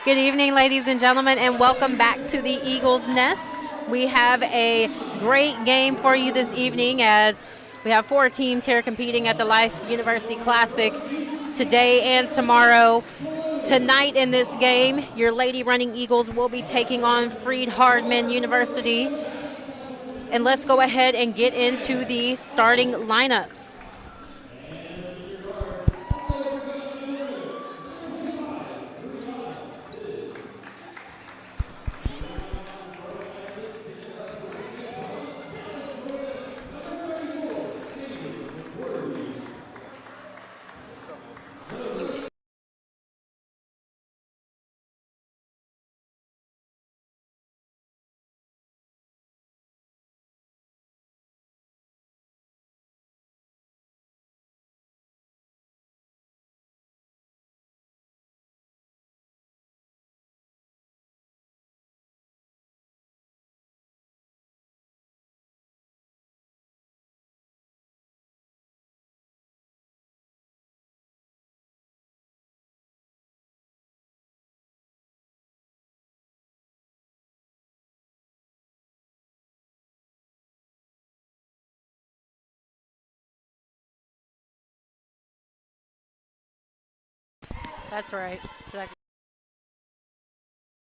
Good evening, ladies and gentlemen, and welcome back to the Eagles Nest. We have a great game for you this evening as we have four teams here competing at the Life University Classic today and tomorrow. Tonight in this game, your Lady Running Eagles will be taking on Freed-Hardeman University. And let's go ahead and get into the starting lineups. That's right. Ladies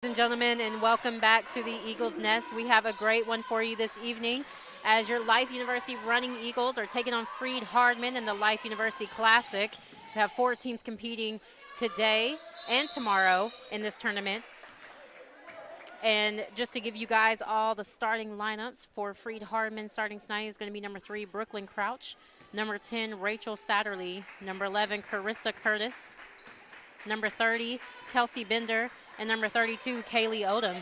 and gentlemen, and welcome back to the Eagles Nest. We have a great one for you this evening as your Life University Running Eagles are taking on Freed-Hardeman in the Life University Classic. We have four teams competing today and tomorrow in this tournament. And just to give you guys all the starting lineups for Freed-Hardeman starting tonight is going to be number 3, Brooklyn Crouch, number 10, Rachel Satterley, number 11, Carissa Curtis, number 30, Kelsey Bender, and number 32, Kaylee Odom.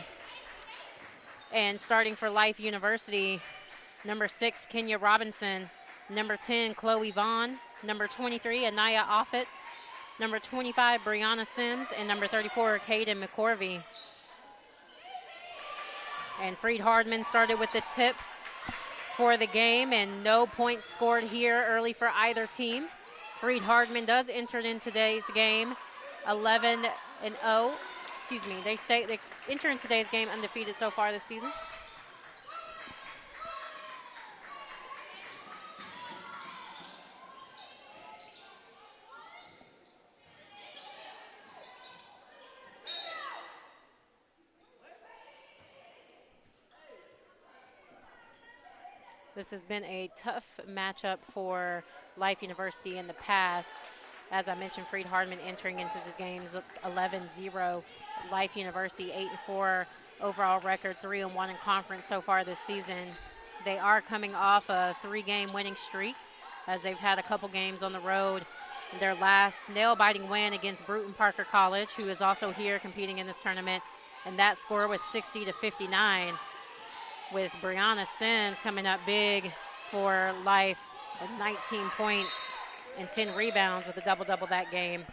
And starting for Life University, number 6, Kenya Robinson, number 10, Chloe Vaughn, number 23, Anaya Offit, number 25, Brianna Sims, and number 34, Kaden McCorvey. And Freed-Hardeman started with the tip for the game, and no points scored here early for either team. Freed-Hardeman does enter in today's game 11-0. Excuse me, they enter in today's game undefeated so far this season. This has been a tough matchup for Life University in the past. As I mentioned, Freed-Hardeman entering into these games 11-0. Life University 8-4 overall record, 3-1 in conference so far this season. They are coming off a 3-game winning streak as they've had a couple games on the road. Their last nail-biting win against Bruton Parker College, who is also here competing in this tournament, and that score was 60-59. With Brianna Sims coming up big for Life with 19 points and 10 rebounds with a double-double that game.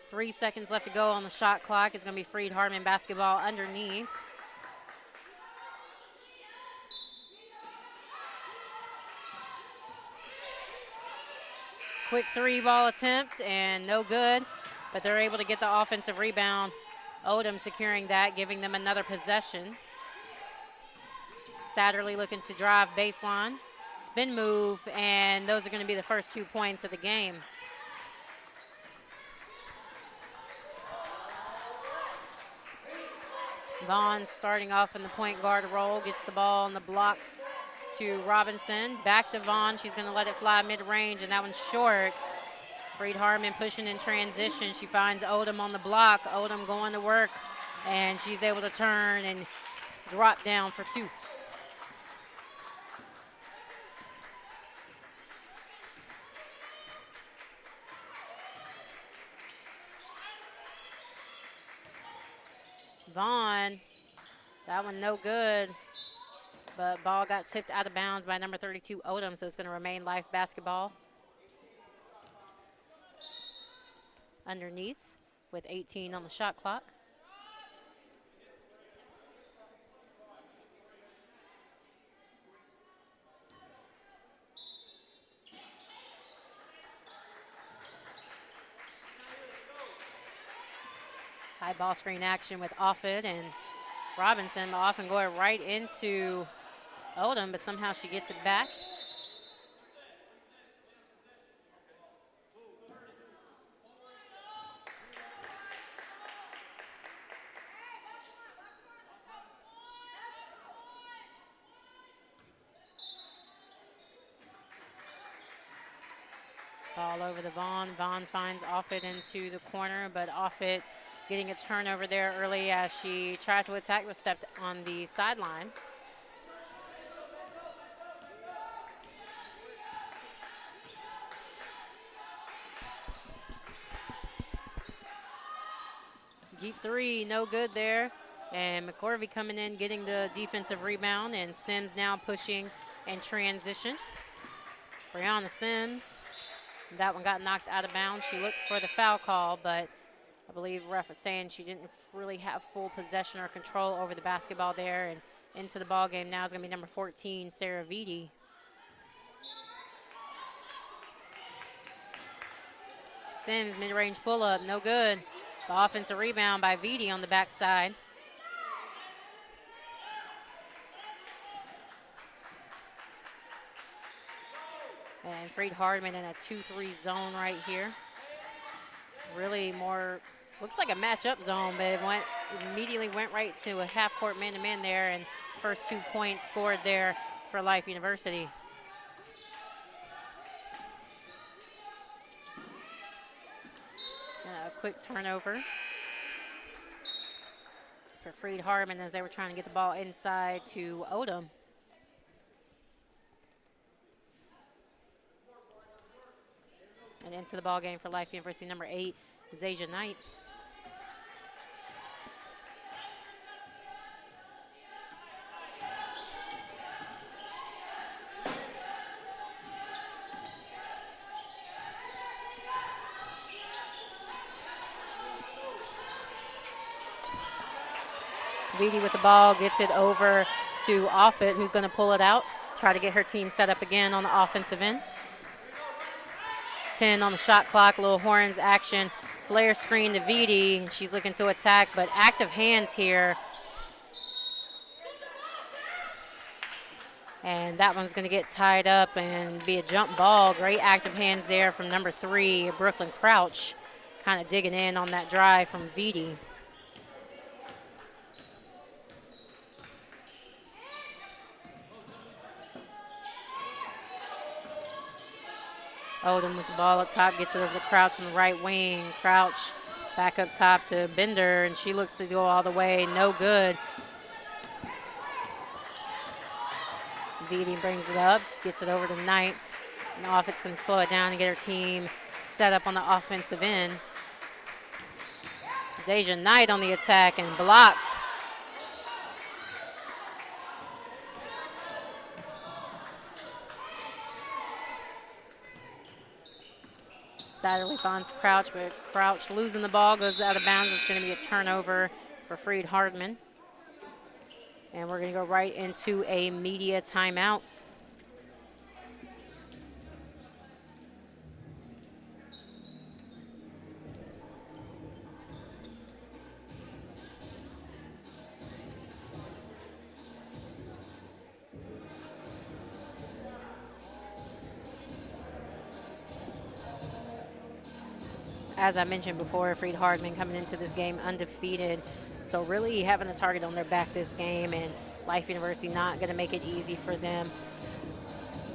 3 seconds left to go on the shot clock. It's going to be Freed-Hardeman basketball underneath. Quick 3-ball attempt and no good, but they're able to get the offensive rebound. Odom securing that, giving them another possession. Satterley looking to drive baseline, spin move, and those are going to be the first 2 points of the game. Vaughn starting off in the point guard role, gets the ball on the block to Robinson. Back to Vaughn, she's going to let it fly mid-range, and that one's short. Freed-Hardeman pushing in transition. She finds Odom on the block. Odom going to work, and she's able to turn and drop down for 2. Vaughn, that one no good, but ball got tipped out of bounds by number 32, Odom, so it's going to remain Life basketball. Underneath with 18 on the shot clock. High ball screen action with Offit and Robinson. Often going right into Odom, but somehow she gets it back. Ball over to Vaughn. Vaughn finds Offit into the corner, but Offit getting a turnover there early as she tries to attack but stepped on the sideline. Deep three, no good there. And McCorvey coming in, getting the defensive rebound, and Sims now pushing in transition. Brianna Sims, that one got knocked out of bounds. She looked for the foul call, but I believe ref is saying she didn't really have full possession or control over the basketball there. And into the ball game now is going to be number 14, Sarah Vitti. Sims mid-range pull-up, no good. The offensive rebound by Vitti on the backside. And Freed-Hardeman in a 2-3 zone right here. Really more, looks like a matchup zone, but it immediately went right to a half-court man-to-man there, and first 2 points scored there for Life University. A quick turnover for Freed-Hardeman as they were trying to get the ball inside to Odom. And into the ball game for Life University, number 8, Zasia Knight. Vitti with the ball, gets it over to Offit, who's going to pull it out, try to get her team set up again on the offensive end. 10 on the shot clock, little horns action. Flare screen to Vitti. She's looking to attack, but active hands here. And that one's going to get tied up and be a jump ball. Great active hands there from number 3, Brooklyn Crouch. Kind of digging in on that drive from Vitti. Odom with the ball up top, gets it over to Crouch in the right wing. Crouch back up top to Bender, and she looks to go all the way, no good. Vitti brings it up, gets it over to Knight. And Offit's going to slow it down and get her team set up on the offensive end. Zasia Knight on the attack and blocked. Satterley finds Crouch, but Crouch losing the ball, goes out of bounds. It's going to be a turnover for Freed-Hardeman. And we're going to go right into a media timeout. As I mentioned before, Freed-Hardeman coming into this game undefeated. So really having a target on their back this game, and Life University not going to make it easy for them.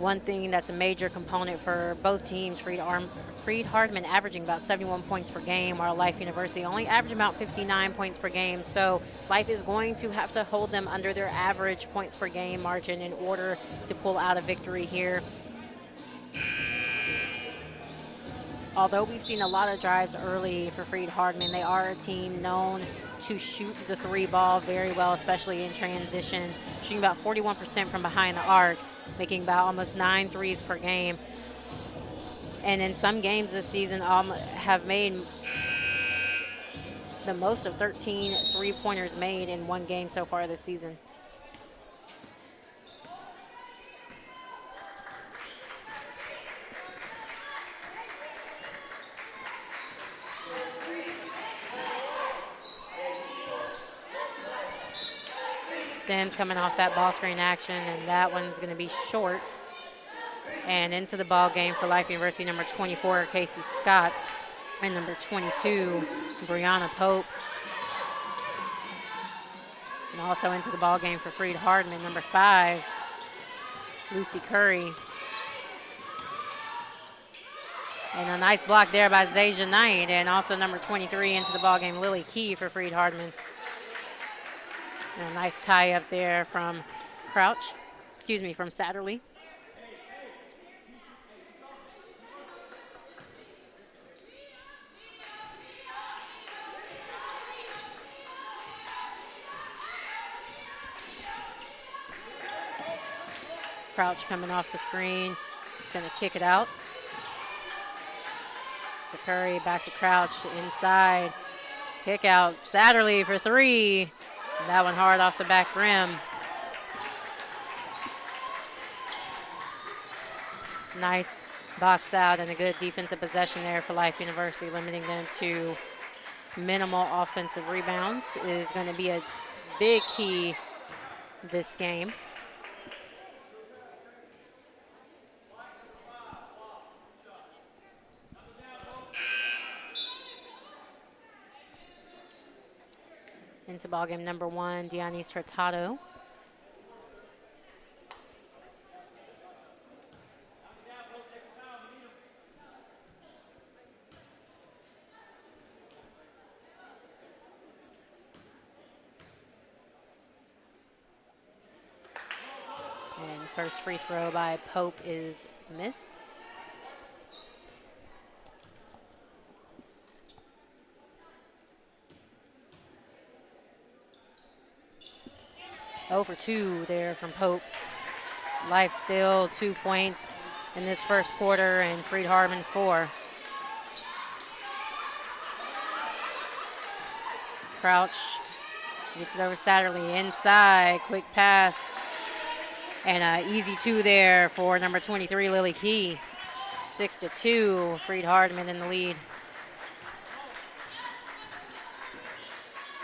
One thing that's a major component for both teams, Freed-Hardeman averaging about 71 points per game, while Life University only averaging about 59 points per game. So Life is going to have to hold them under their average points per game margin in order to pull out a victory here. Although we've seen a lot of drives early for Freed-Hardeman, they are a team known to shoot the 3 ball very well, especially in transition, shooting about 41% from behind the arc, making about almost 9 threes per game. And in some games this season have made the most of 13 three-pointers made in one game so far this season. Sims coming off that ball screen action, and that one's going to be short. And into the ball game for Life University, number 24, Casey Scott, and number 22, Brianna Pope. And also into the ball game for Freed-Hardeman, number 5, Lucy Curry. And a nice block there by Zasia Knight, and also number 23 into the ball game, Lily Key for Freed-Hardeman. And a nice tie up there from from Satterley. Crouch coming off the screen. He's going to kick it out. To Curry, back to Crouch, inside. Kick out, Satterley for 3. And that one hard off the back rim. Nice box out and a good defensive possession there for Life University, limiting them to minimal offensive rebounds is going to be a big key this game. Into ball game number 1, Dionyse Hurtado. And first free throw by Pope is miss. Over 2 there from Pope. Life still 2 points in this first quarter, and Freed-Hardeman 4. Crouch gets it over Satterley inside, quick pass, and an easy 2 there for number 23, Lily Key. 6-2, Freed-Hardeman in the lead.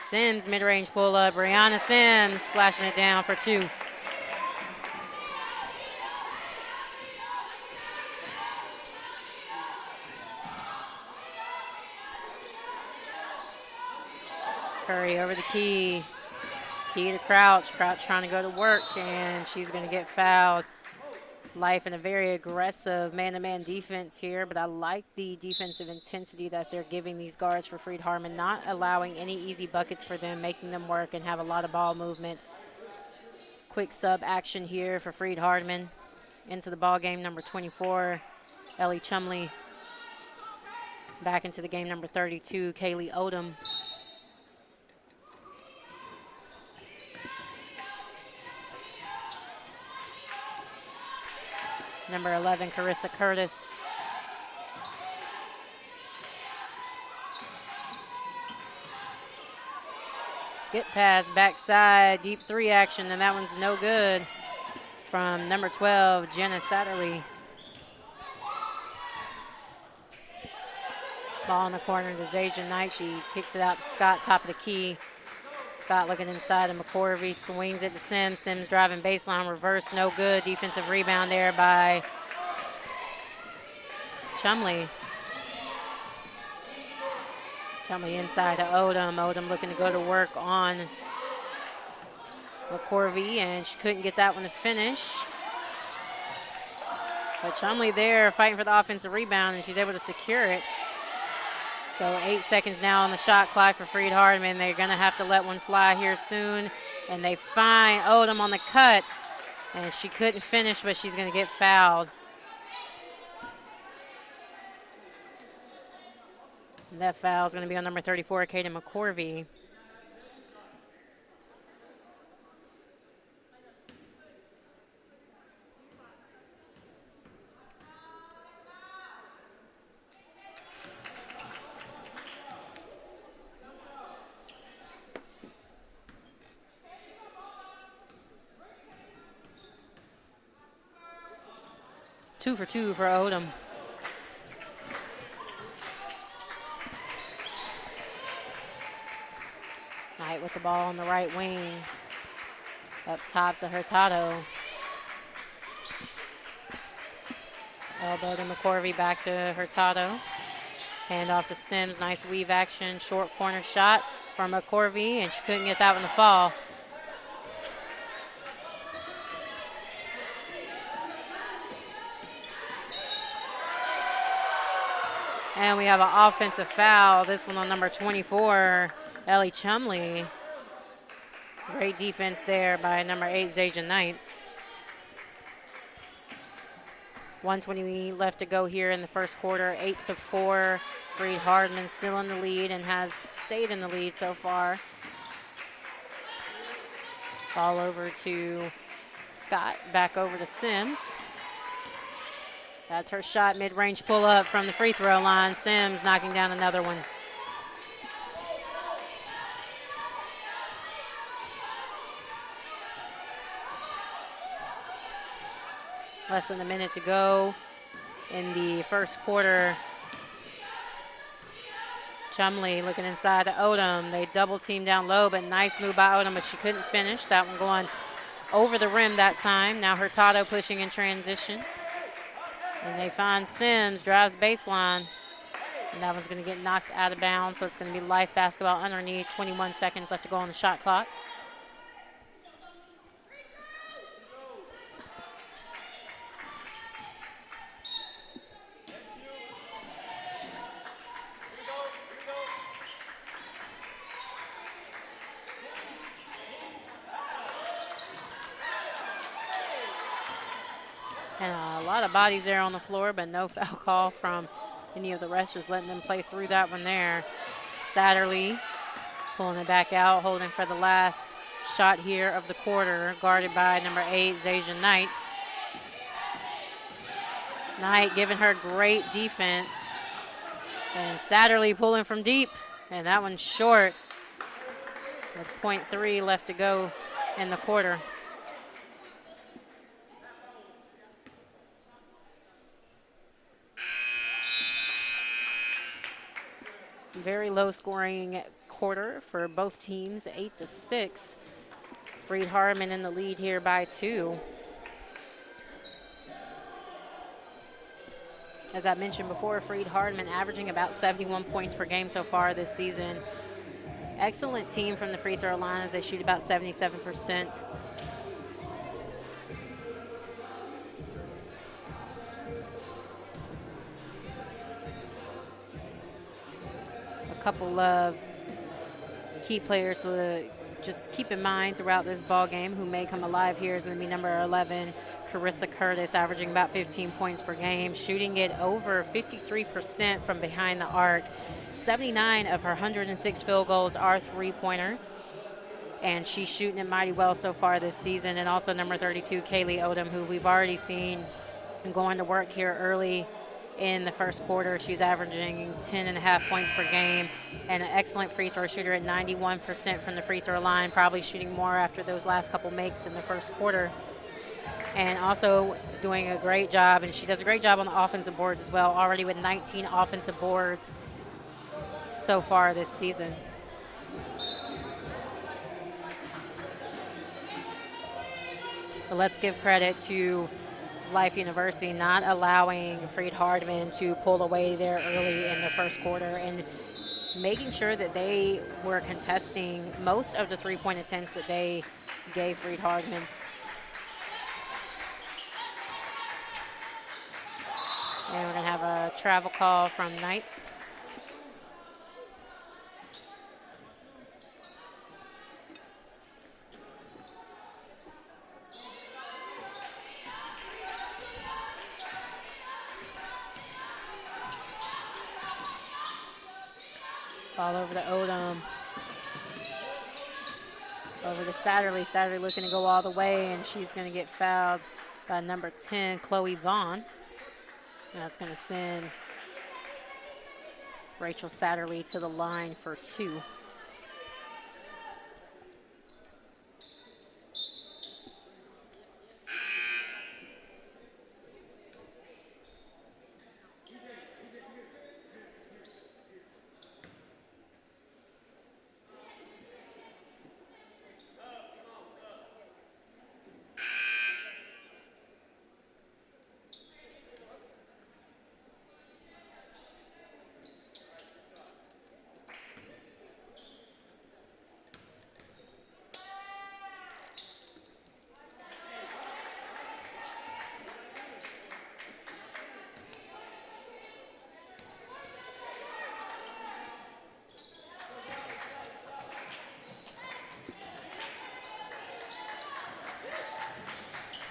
Sims, mid-range pull-up. Brianna Sims splashing it down for 2. Curry over the Key. Key to Crouch. Crouch trying to go to work, and she's going to get fouled. Life in a very aggressive man-to-man defense here, but I like the defensive intensity that they're giving these guards for Freed-Hardeman, not allowing any easy buckets for them, making them work and have a lot of ball movement. Quick sub action here for Freed-Hardeman. Into the ball game, number 24, Ellie Chumley. Back into the game, number 32, Kaylee Odom. Number 11, Carissa Curtis. Skip pass, backside, deep 3 action, and that one's no good from number 12, Jenna Satterley. Ball in the corner to Zasia Knight. She kicks it out to Scott, top of the key. Scott looking inside to McCorvey, swings it to Sims. Sims driving baseline, reverse, no good. Defensive rebound there by Chumley. Chumley inside to Odom. Odom looking to go to work on McCorvey, and she couldn't get that one to finish. But Chumley there fighting for the offensive rebound, and she's able to secure it. So 8 seconds now on the shot clock for Freed-Hardeman. They're going to have to let one fly here soon. And they find Odom on the cut. And she couldn't finish, but she's going to get fouled. And that foul is going to be on number 34, Kaden McCorvey. Two for two for Odom. Knight with the ball on the right wing. Up top to Hurtado. Elbow to McCorvey, back to Hurtado. Hand off to Sims, nice weave action, short corner shot from McCorvey, and she couldn't get that one to fall. And we have an offensive foul, this one on number 24, Ellie Chumley. Great defense there by number 8, Zaja Knight. 1:20 left to go here in the first quarter, 8-4. Freed-Hardeman still in the lead and has stayed in the lead so far. Ball over to Scott, back over to Sims. That's her shot, mid-range pull-up from the free throw line. Sims knocking down another one. Less than a minute to go in the first quarter. Chumley looking inside to Odom. They double team down low, but nice move by Odom, but she couldn't finish. That one going over the rim that time. Now Hurtado pushing in transition. And they find Sims, drives baseline. And that one's going to get knocked out of bounds, so it's going to be Life basketball underneath. 21 seconds left to go on the shot clock. And a lot of bodies there on the floor, but no foul call from any of the rest, just letting them play through that one there. Satterley pulling it back out, holding for the last shot here of the quarter, guarded by number 8, Zaja Knight. Knight giving her great defense. And Satterley pulling from deep, and that one's short with .3 left to go in the quarter. Very low scoring quarter for both teams, 8-6. Freed-Hardeman in the lead here by 2. As I mentioned before, Freed-Hardeman averaging about 71 points per game so far this season. Excellent team from the free throw line as they shoot about 77%. Couple of key players to just keep in mind throughout this ball game who may come alive here is going to be number 11, Carissa Curtis, averaging about 15 points per game, shooting it over 53% from behind the arc. 79 of her 106 field goals are three-pointers, and she's shooting it mighty well so far this season. And also number 32, Kaylee Odom, who we've already seen going to work here early in the first quarter. She's averaging 10.5 points per game and an excellent free throw shooter at 91% from the free throw line, probably shooting more after those last couple makes in the first quarter. And also doing a great job, and she does a great job on the offensive boards as well, already with 19 offensive boards so far this season. But let's give credit to Life University not allowing Freed-Hardeman to pull away there early in the first quarter and making sure that they were contesting most of the three-point attempts that they gave Freed-Hardeman. And we're going to have a travel call from Knight. Ball over to Odom. Over to Satterley. Satterley looking to go all the way, and she's going to get fouled by number 10, Chloe Vaughn. And that's going to send Rachel Satterley to the line for 2.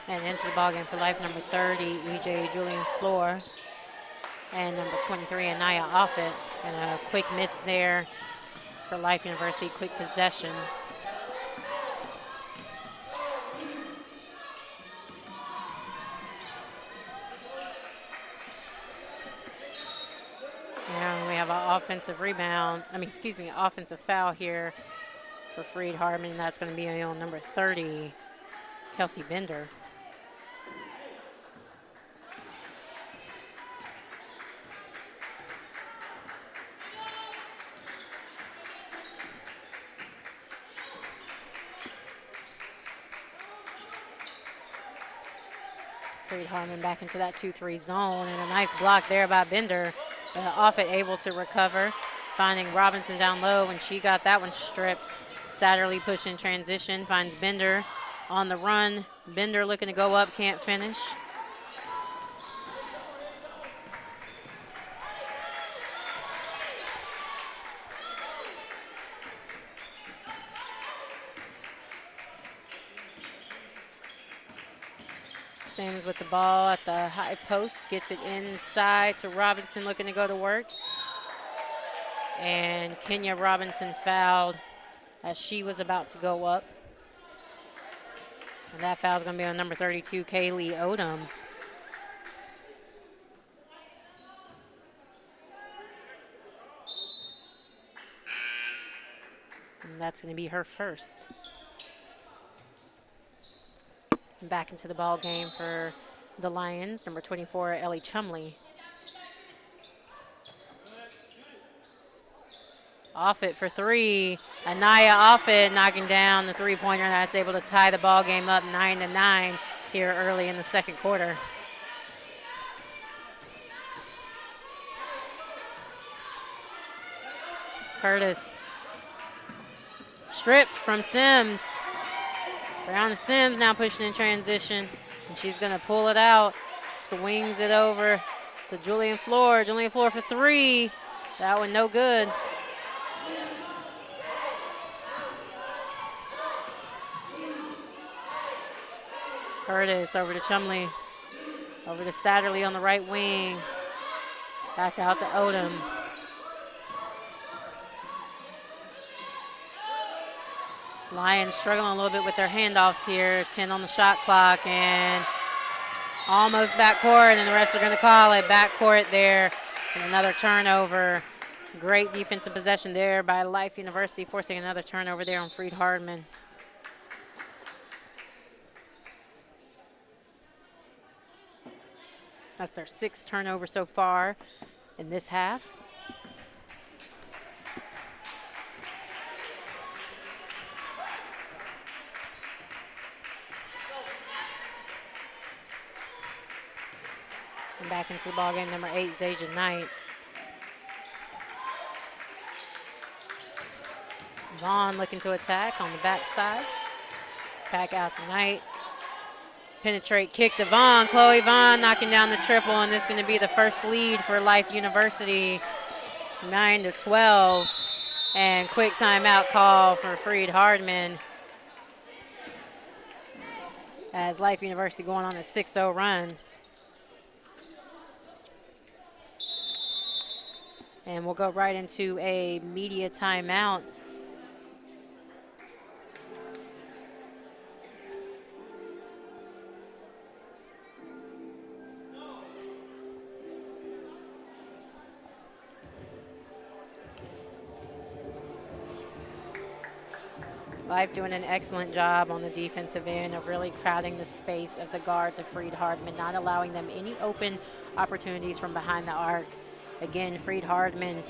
And into the ballgame for Life, number 30, EJ Julian Floor. And number 23, Anaya Offit. And a quick miss there for Life University, quick possession. And we have an offensive rebound, offensive foul here for Freed-Hardeman. That's going to be on number 30, Kelsey Bender. Freed-Hardeman back into that 2-3 zone, and a nice block there by Bender. Offit able to recover, finding Robinson down low, and she got that one stripped. Satterley push in transition, finds Bender on the run. Bender looking to go up, can't finish. Sims with the ball at the high post, gets it inside to Robinson looking to go to work. And Kenya Robinson fouled as she was about to go up. And that foul is going to be on number 32, Kaylee Odom. And that's going to be her first. Back into the ball game for the Lions, number 24, Ellie Chumley. Offit for three. Anaya Offit knocking down the three-pointer. That's able to tie the ball game up 9-9 here early in the second quarter. Curtis stripped from Sims. Brianna Sims now pushing in transition, and she's going to pull it out. Swings it over to Julian Floor. Julian Floor for three. That one no good. Curtis over to Chumley. Over to Satterley on the right wing. Back out to Odom. Lions struggling a little bit with their handoffs here. 10 on the shot clock and almost backcourt, and the refs are going to call it backcourt there. And another turnover. Great defensive possession there by Life University, forcing another turnover there on Freed-Hardeman. That's their sixth turnover so far in this half. And back into the ballgame, number 8, Zaja Knight. Vaughn looking to attack on the backside. Back out to Knight. Penetrate, kick to Vaughn. Chloe Vaughn knocking down the triple, and this is going to be the first lead for Life University, 9-12. And quick timeout call for Freed-Hardeman as Life University going on a 6-0 run. And we'll go right into a media timeout. Life doing an excellent job on the defensive end of really crowding the space of the guards of Freed-Hardeman, not allowing them any open opportunities from behind the arc. Again, Freed-Hardeman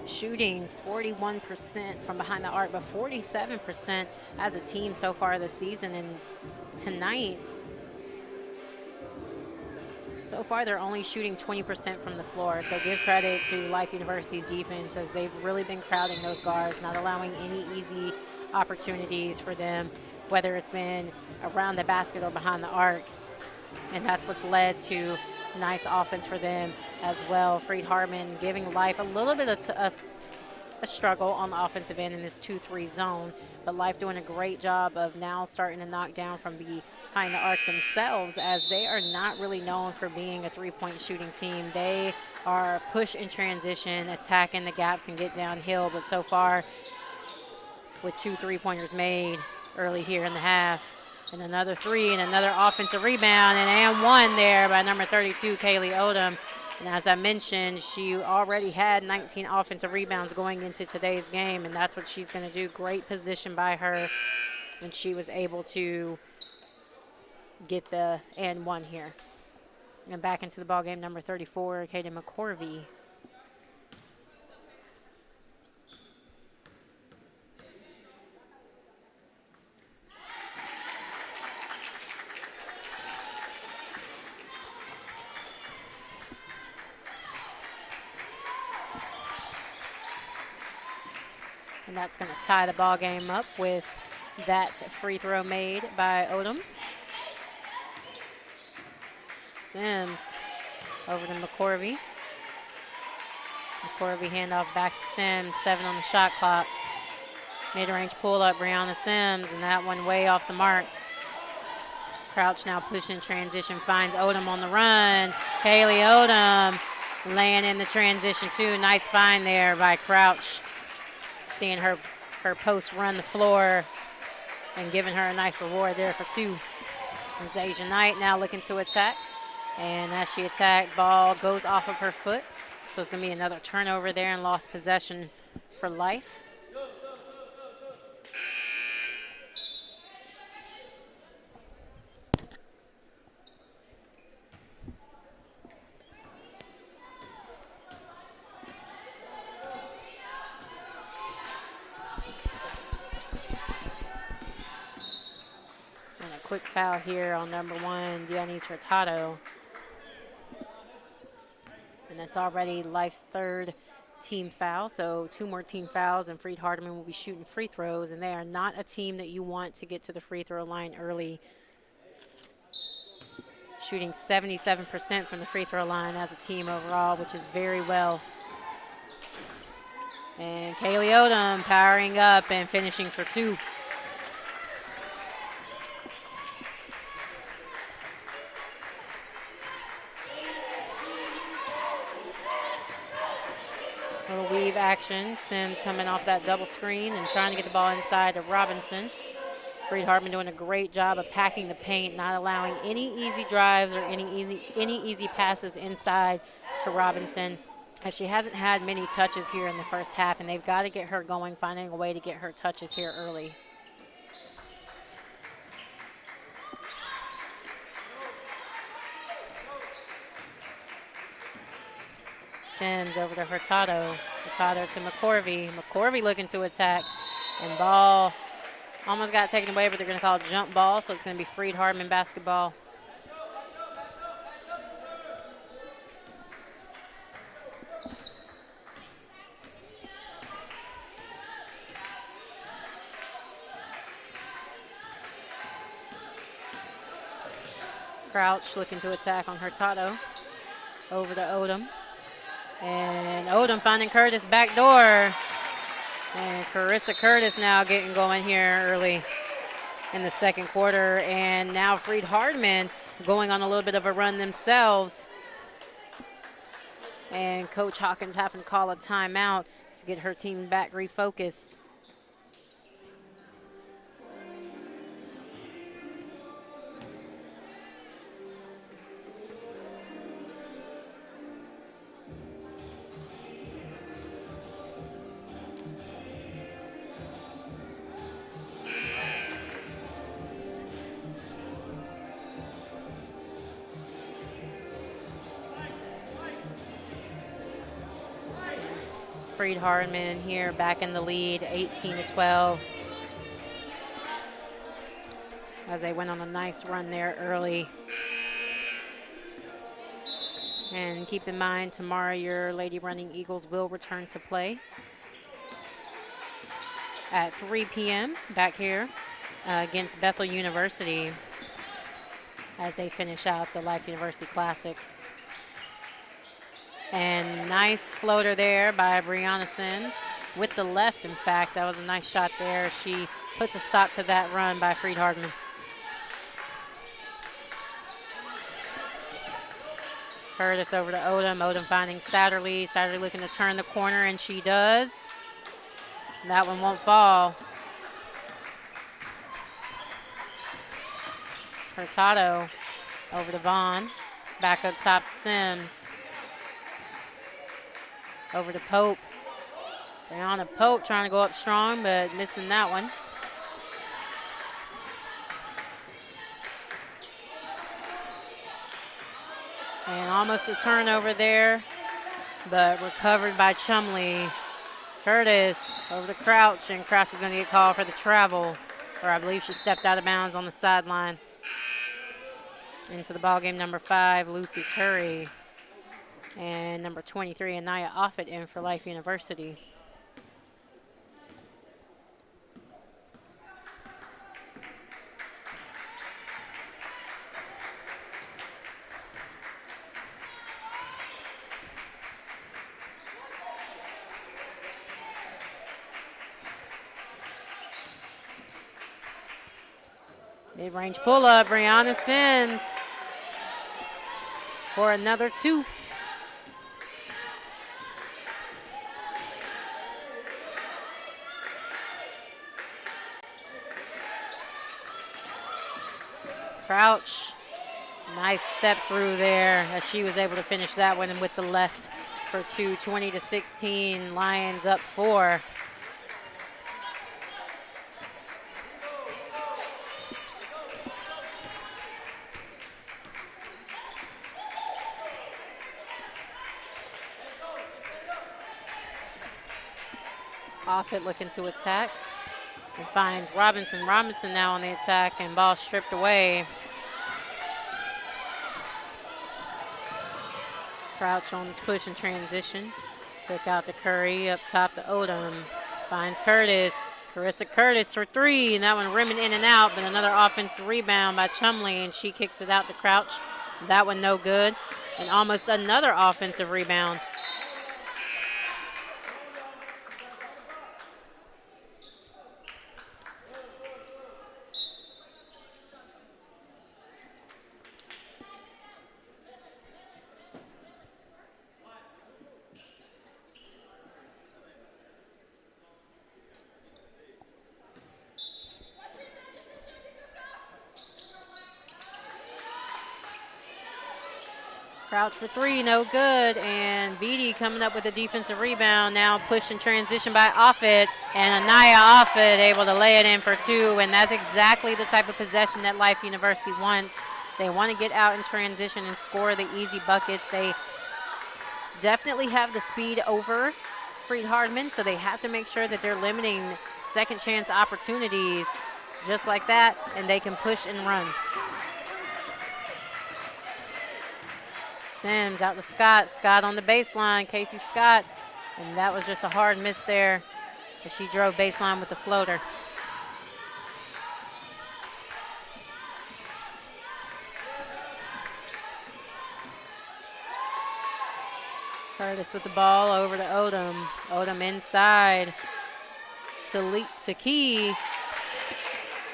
shooting 41% from behind the arc, but 47% as a team so far this season. And tonight, so far they're only shooting 20% from the floor. So give credit to Life University's defense as they've really been crowding those guards, not allowing any easy opportunities for them, whether it's been around the basket or behind the arc. And that's what's led to nice offense for them as well. Freed-Hardeman giving Life a little bit of a struggle on the offensive end in this 2-3 zone. But Life doing a great job of now starting to knock down from behind the arc themselves, as they are not really known for being a three-point shooting team. They are push in transition, attacking the gaps and get downhill. But so far, with 2 3-pointers made early here in the half, and another 3 and another offensive rebound, and one there by number 32, Kaylee Odom. And as I mentioned, she already had 19 offensive rebounds going into today's game, and that's what she's going to do. Great position by her, and she was able to get the and one here. And back into the ball game, number 34, Katie McCorvey. And that's going to tie the ball game up with that free throw made by Odom. Sims over to McCorvey. McCorvey handoff back to Sims, 7 on the shot clock. Mid-range pull-up, Brianna Sims, and that one way off the mark. Crouch now pushing transition, finds Odom on the run. Kaylee Odom laying in the transition too. Nice find there by Crouch. Seeing her post run the floor and giving her a nice reward there for 2. And Zasia Knight now looking to attack. And as she attacked, ball goes off of her foot. So it's going to be another turnover there and lost possession for Life. Quick foul here on number 1, Dionise Hurtado. And that's already Life's 3rd team foul, so 2 more team fouls, and Freed-Hardeman will be shooting free throws, and they are not a team that you want to get to the free throw line early. Shooting 77% from the free throw line as a team overall, which is very well. And Kaylee Odom powering up and finishing for 2. Little weave action. Sims coming off that double screen and trying to get the ball inside to Robinson. Freed-Hardeman doing a great job of packing the paint, not allowing any easy drives or any easy passes inside to Robinson, as she hasn't had many touches here in the first half, and they've got to get her going, finding a way to get her touches here early. Sims over to Hurtado. Hurtado to McCorvey. McCorvey looking to attack. And ball almost got taken away, but they're going to call it jump ball, so it's going to be Freed-Hardeman basketball. Crouch looking to attack on Hurtado. Over to Odom. And Odom finding Curtis back door. And Carissa Curtis now getting going here early in the second quarter. And now Freed-Hardeman going on a little bit of a run themselves. And Coach Hawkins having to call a timeout to get her team back refocused. Freed-Hardeman here back in the lead, 18-12. As they went on a nice run there early. And keep in mind, tomorrow your Lady Running Eagles will return to play at 3 p.m. back here against Bethel University as they finish out the Life University Classic. And nice floater there by Brianna Sims. with the left, in fact. That was a nice shot there. She puts a stop to that run by Freed-Hardeman. Curtis over to Odom. Odom finding Satterley. Satterley looking to turn the corner, and she does. That one won't fall. Hurtado over to Vaughn. Back up top, Sims. Over to Pope. Brianna Pope trying to go up strong, but missing that one. And almost a turnover there, but recovered by Chumley. Curtis over to Crouch, and Crouch is going to get called for the travel, or I believe she stepped out of bounds on the sideline. Into the ballgame, number 5, Lucy Curry. And number 23, Anaya Offit in for Life University. Mid-range pull-up, Brianna Sims for another 2. Crouch, nice step through there as she was able to finish that one with the left for 2, 20-16. Lions up 4. Offit looking to attack and finds Robinson. Robinson now on the attack, and ball stripped away. Crouch on push and transition. Kick out to Curry, up top to Odom. Finds Curtis. Carissa Curtis for 3, and that one rimming in and out, but another offensive rebound by Chumley, and she kicks it out to Crouch. That one no good, and almost another offensive rebound. Crouch for 3, no good, and Vitti coming up with a defensive rebound. Now push and transition by Offit, and Anaya Offit able to lay it in for 2, and that's exactly the type of possession that Life University wants. They want to get out in transition and score the easy buckets. They definitely have the speed over Freed-Hardeman, so they have to make sure that they're limiting second chance opportunities just like that, and they can push and run. Sims out to Scott. Scott on the baseline, Casey Scott. And that was just a hard miss there as she drove baseline with the floater. Curtis with the ball over to Odom. Odom inside to Key.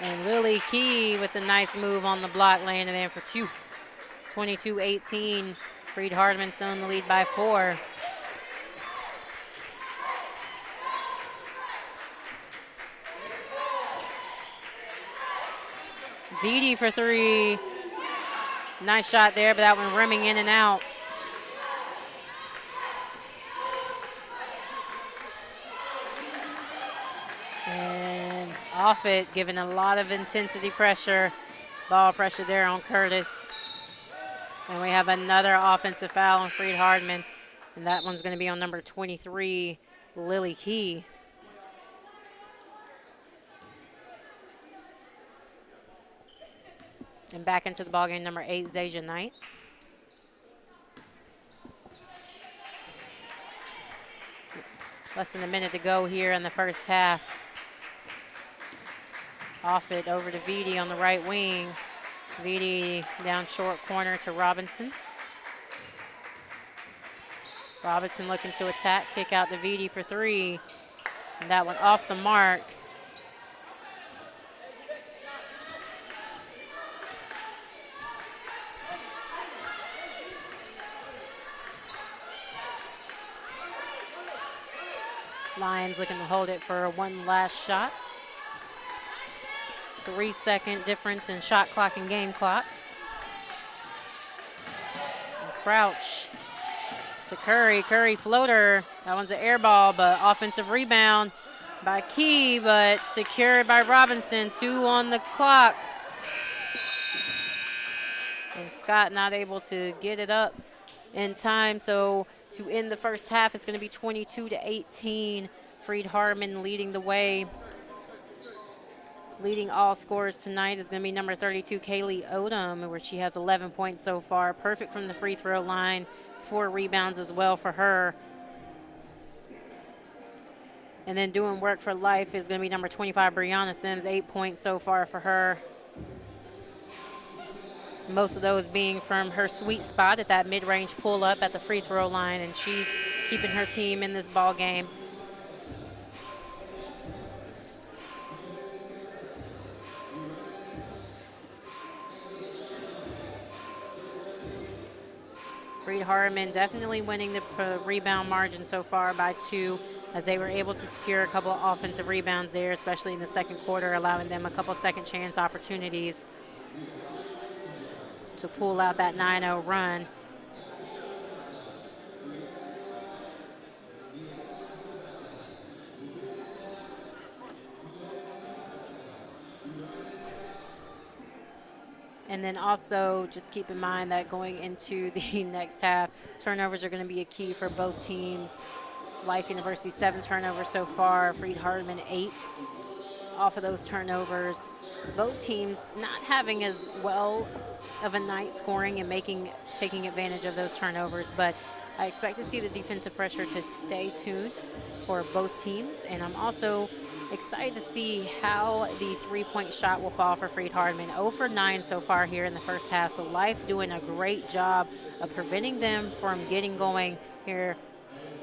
And Lily Key with a nice move on the block, laying it in for 2. 22-18. Freed-Hardeman still in the lead by 4. Vitti for 3. Nice shot there, but that one rimming in and out. And Offit giving a lot of intensity pressure, ball pressure there on Curtis. And we have another offensive foul on Freed-Hardeman, and that one's going to be on number 23, Lily Key. And back into the ballgame, number 8, Zaja Knight. Less than a minute to go here in the first half. Offit over to Vitti on the right wing. Vitti down short corner to Robinson. Robinson looking to attack, kick out to Vitti for 3. And that one off the mark. Lions looking to hold it for one last shot. 3-second difference in shot clock and game clock. And Crouch to Curry. Curry floater. That one's an air ball, but offensive rebound by Key, but secured by Robinson. 2 on the clock. And Scott not able to get it up in time. So to end the first half, it's going to be 22-18. Freed-Hardeman leading the way. Leading all scorers tonight is going to be number 32, Kaylee Odom, where she has 11 points so far. Perfect from the free throw line. 4 rebounds as well for her. And then doing work for life is going to be number 25, Brianna Sims, 8 points so far for her. Most of those being from her sweet spot at that mid-range pull-up at the free throw line, and she's keeping her team in this ball game. Freed-Hardeman definitely winning the rebound margin so far by 2, as they were able to secure a couple of offensive rebounds there, especially in the second quarter, allowing them a couple second chance opportunities to pull out that 9-0 run. And then also just keep in mind that going into the next half, turnovers are going to be a key for both teams. Life University 7 turnovers so far, Freed-Hardeman 8 off of those turnovers. Both teams not having as well of a night scoring and taking advantage of those turnovers, but I expect to see the defensive pressure to stay tuned for both teams. And I'm also excited to see how the three-point shot will fall for Freed-Hardeman. 0 for 9 so far here in the first half. So Life doing a great job of preventing them from getting going here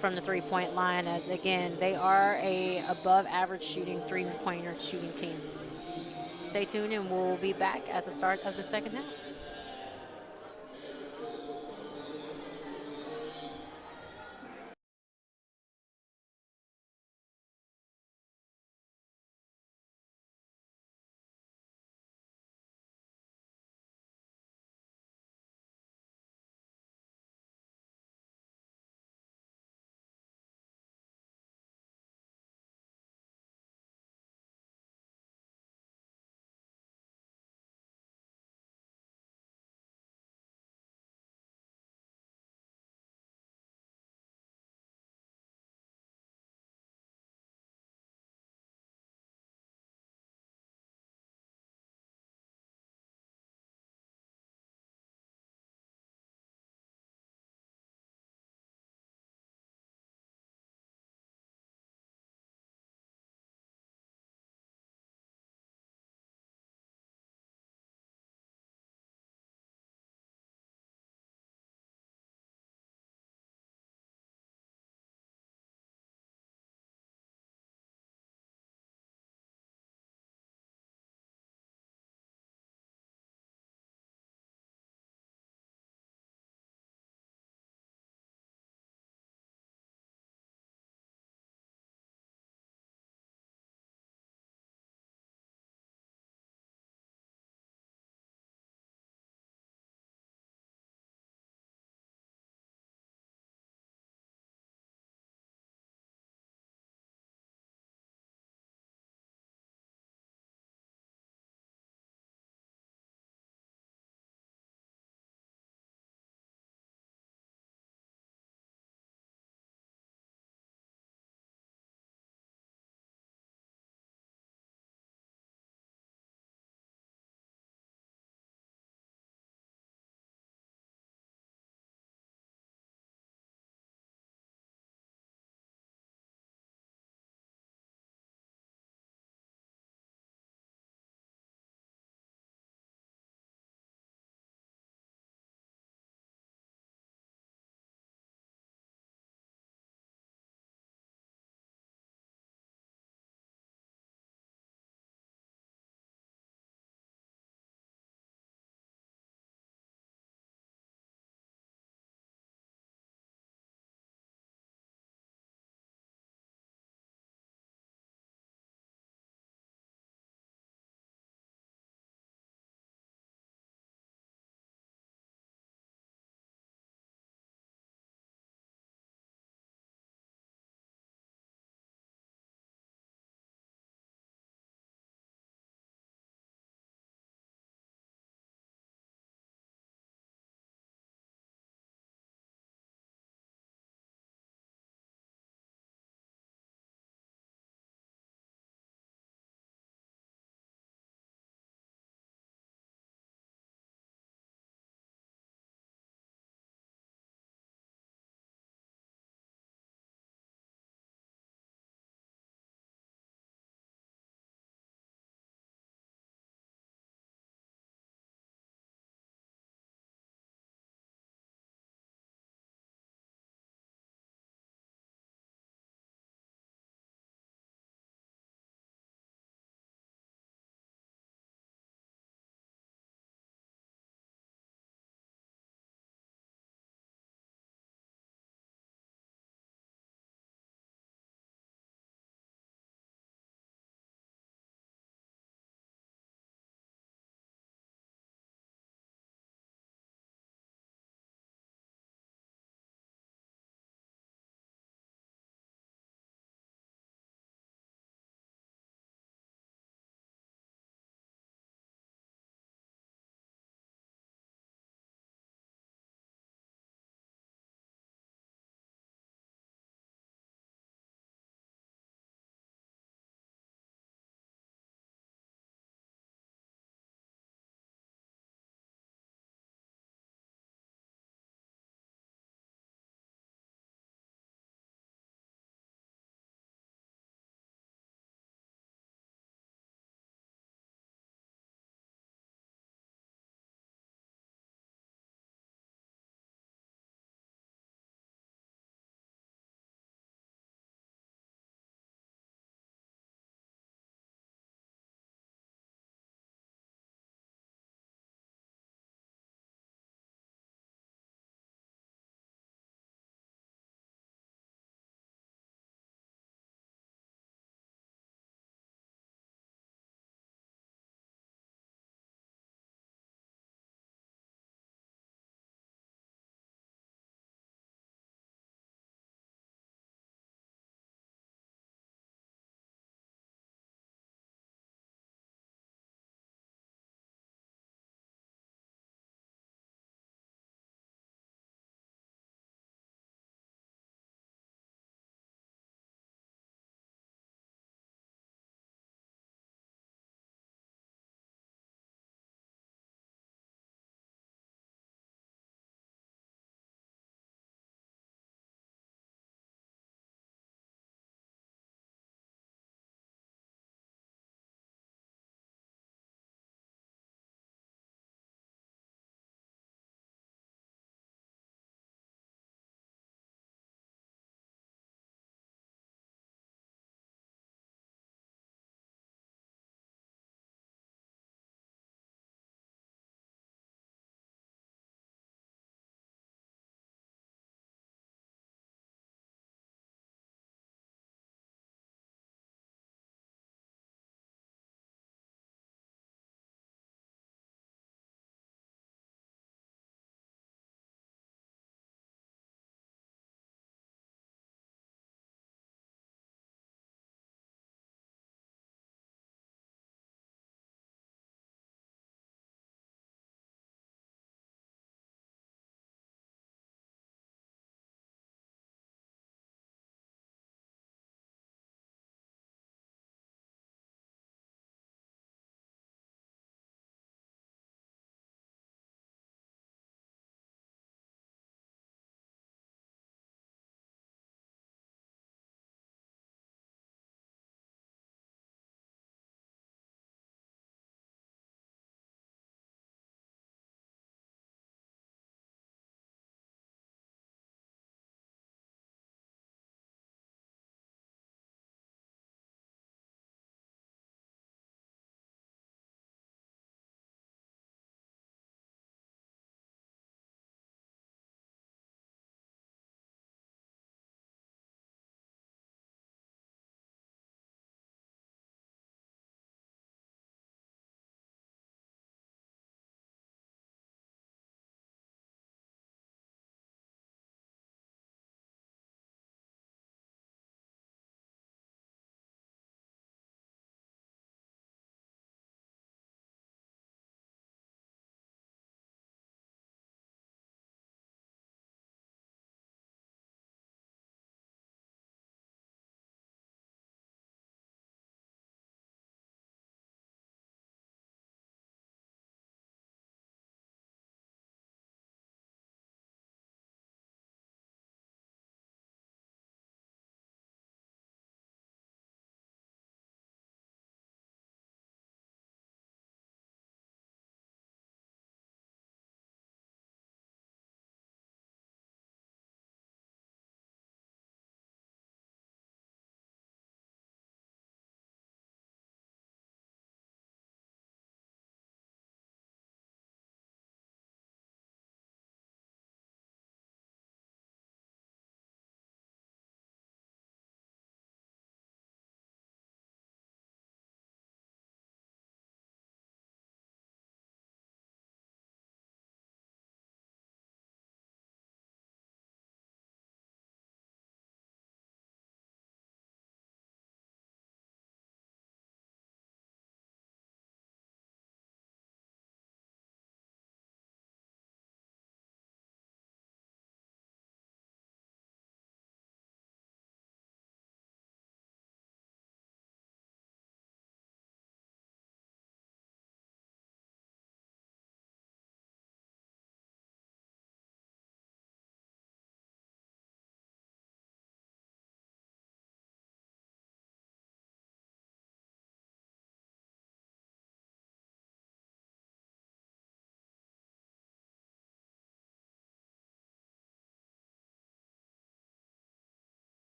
from the three-point line, as again, they are a above average shooting three-pointer shooting team. Stay tuned and we'll be back at the start of the second half.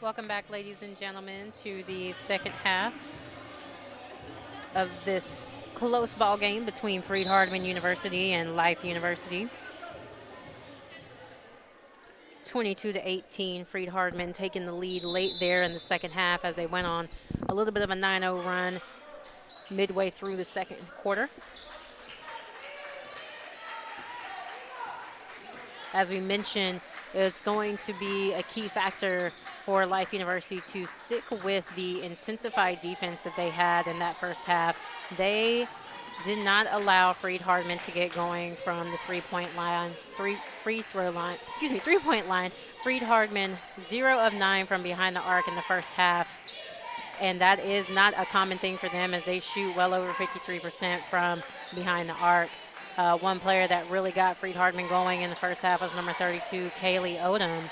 Welcome back, ladies and gentlemen, to the second half of this close ball game between Freed-Hardeman University and Life University. 22-18, Freed-Hardeman taking the lead late there in the second half as they went on a little bit of a 9-0 run midway through the second quarter. As we mentioned, it's going to be a key factor for Life University to stick with the intensified defense that they had in that first half. They did not allow Freed-Hardeman to get going from the three-point line. Freed-Hardeman 0 of 9 from behind the arc in the first half. And that is not a common thing for them as they shoot well over 53% from behind the arc. One player that really got Freed-Hardeman going in the first half was number 32, Kaylee Odom.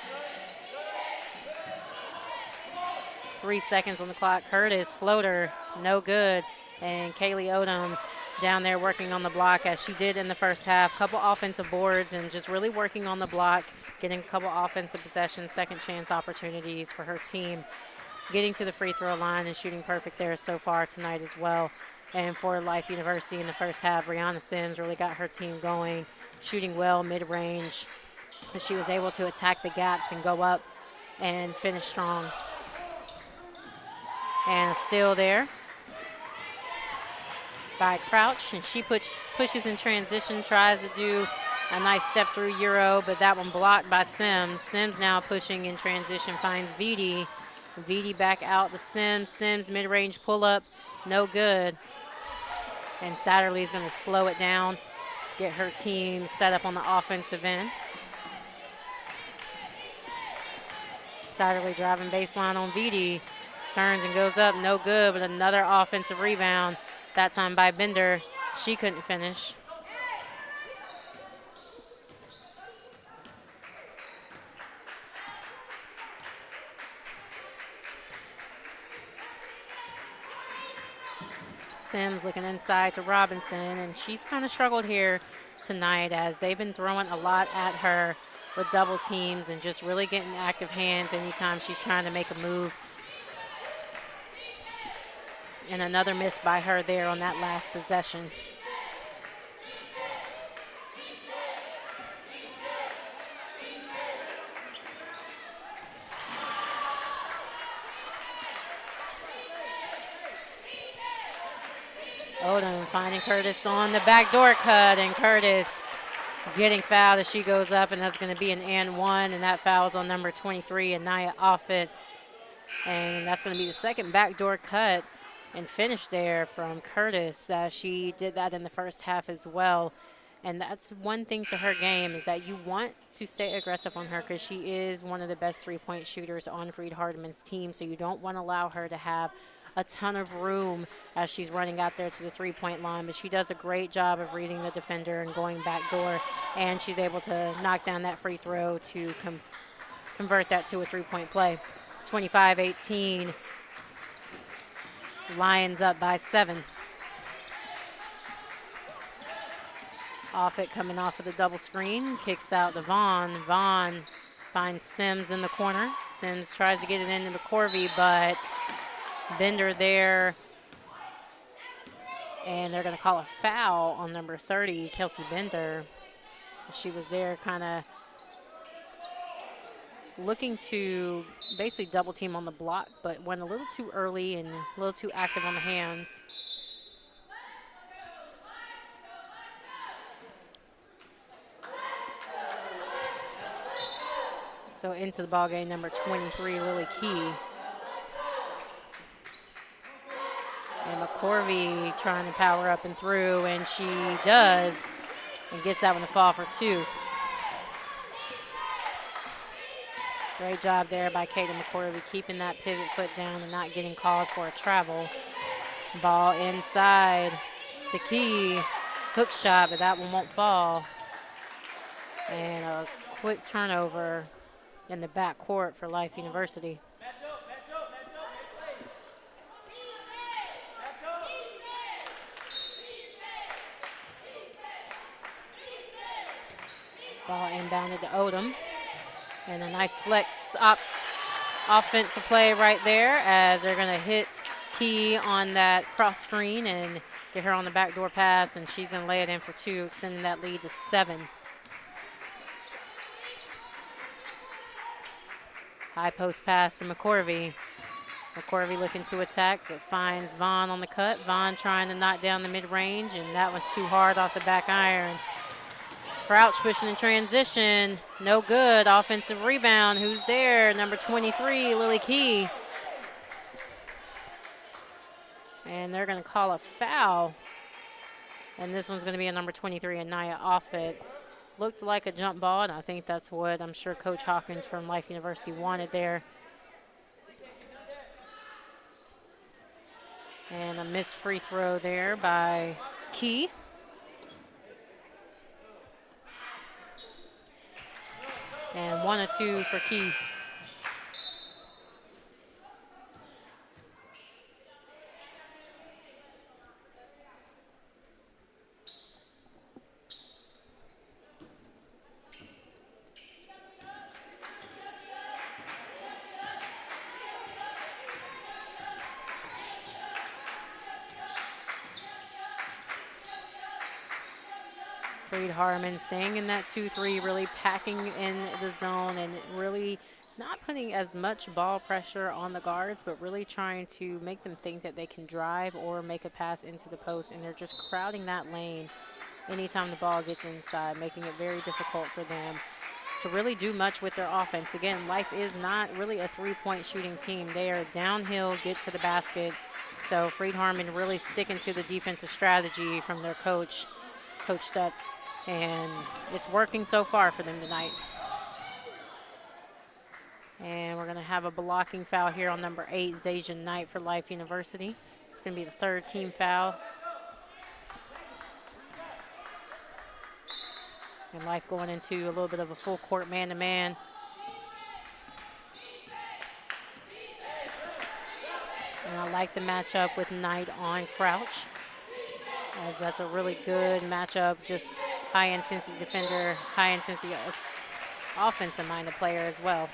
3 seconds on the clock. Curtis, floater, no good. And Kaylee Odom down there working on the block as she did in the first half. Couple offensive boards and just really working on the block, getting a couple offensive possessions, second chance opportunities for her team. Getting to the free throw line and shooting perfect there so far tonight as well. And for Life University in the first half, Brianna Sims really got her team going, shooting well mid-range. She was able to attack the gaps and go up and finish strong. And a steal there by Crouch, and she pushes in transition, tries to do a nice step through Euro, but that one blocked by Sims. Sims now pushing in transition, finds Vitti. Vitti back out to Sims. Sims mid-range pull-up, no good. And Satterley is going to slow it down, get her team set up on the offensive end. Satterley driving baseline on Vitti. Turns and goes up, no good, but another offensive rebound, that time by Bender. She couldn't finish. Sims looking inside to Robinson, and she's kind of struggled here tonight as they've been throwing a lot at her with double teams and just really getting active hands anytime she's trying to make a move. And another miss by her there on that last possession. Odom finding Curtis on the backdoor cut, and Curtis getting fouled as she goes up, and that's going to be an and one, and that foul's on number 23, Anaya Offit. And that's going to be the second backdoor cut and finish there from Curtis. She did that in the first half as well. And that's one thing to her game is that you want to stay aggressive on her because she is one of the best three-point shooters on Freed-Hardeman's team. So you don't want to allow her to have a ton of room as she's running out there to the three-point line. But she does a great job of reading the defender and going backdoor. And she's able to knock down that free throw to convert that to a three-point play. 25-18. Lions up by 7. Offit coming off of the double screen, kicks out to Vaughn. Vaughn finds Sims in the corner. Sims tries to get it into McCorvey, but Bender there. And they're going to call a foul on number 30, Kelsey Bender. She was there kind of looking to basically double team on the block, but went a little too early and a little too active on the hands. So into the ball game, number 23, really key. And McCorvey trying to power up and through, and she does, and gets that one to fall for 2. Great job there by Katie McCorvey, keeping that pivot foot down and not getting called for a travel. Ball inside to Key. Hook shot, but that one won't fall. And a quick turnover in the back court for Life University. Ball inbounded to Odom. And a nice flex up offensive play right there as they're going to hit Key on that cross screen and get her on the backdoor pass, and she's going to lay it in for 2, extending that lead to 7. High post pass to McCorvey. McCorvey looking to attack, but finds Vaughn on the cut. Vaughn trying to knock down the mid-range, and that one's too hard off the back iron. Crouch pushing in transition. No good. Offensive rebound. Who's there? Number 23, Lily Key. And they're going to call a foul. And this one's going to be a number 23, Anaya Offit. Looked like a jump ball, and I think that's what I'm sure Coach Hawkins from Life University wanted there. And a missed free throw there by Key. And 1 of 2 for Key. Freed-Hardeman staying in that 2-3, really packing in the zone and really not putting as much ball pressure on the guards, but really trying to make them think that they can drive or make a pass into the post, and they're just crowding that lane anytime the ball gets inside, making it very difficult for them to really do much with their offense. Again, Life is not really a three-point shooting team. They are downhill, get to the basket. So Freed-Hardeman really sticking to the defensive strategy from their coach, Coach Stutz, and it's working so far for them tonight. And we're going to have a blocking foul here on number 8, Zajan Knight for Life University. It's going to be the 3rd team foul. And Life going into a little bit of a full court man-to-man. And I like the matchup with Knight on Crouch, as that's a really good matchup, just high-intensity defender, high-intensity offensive-minded player as well.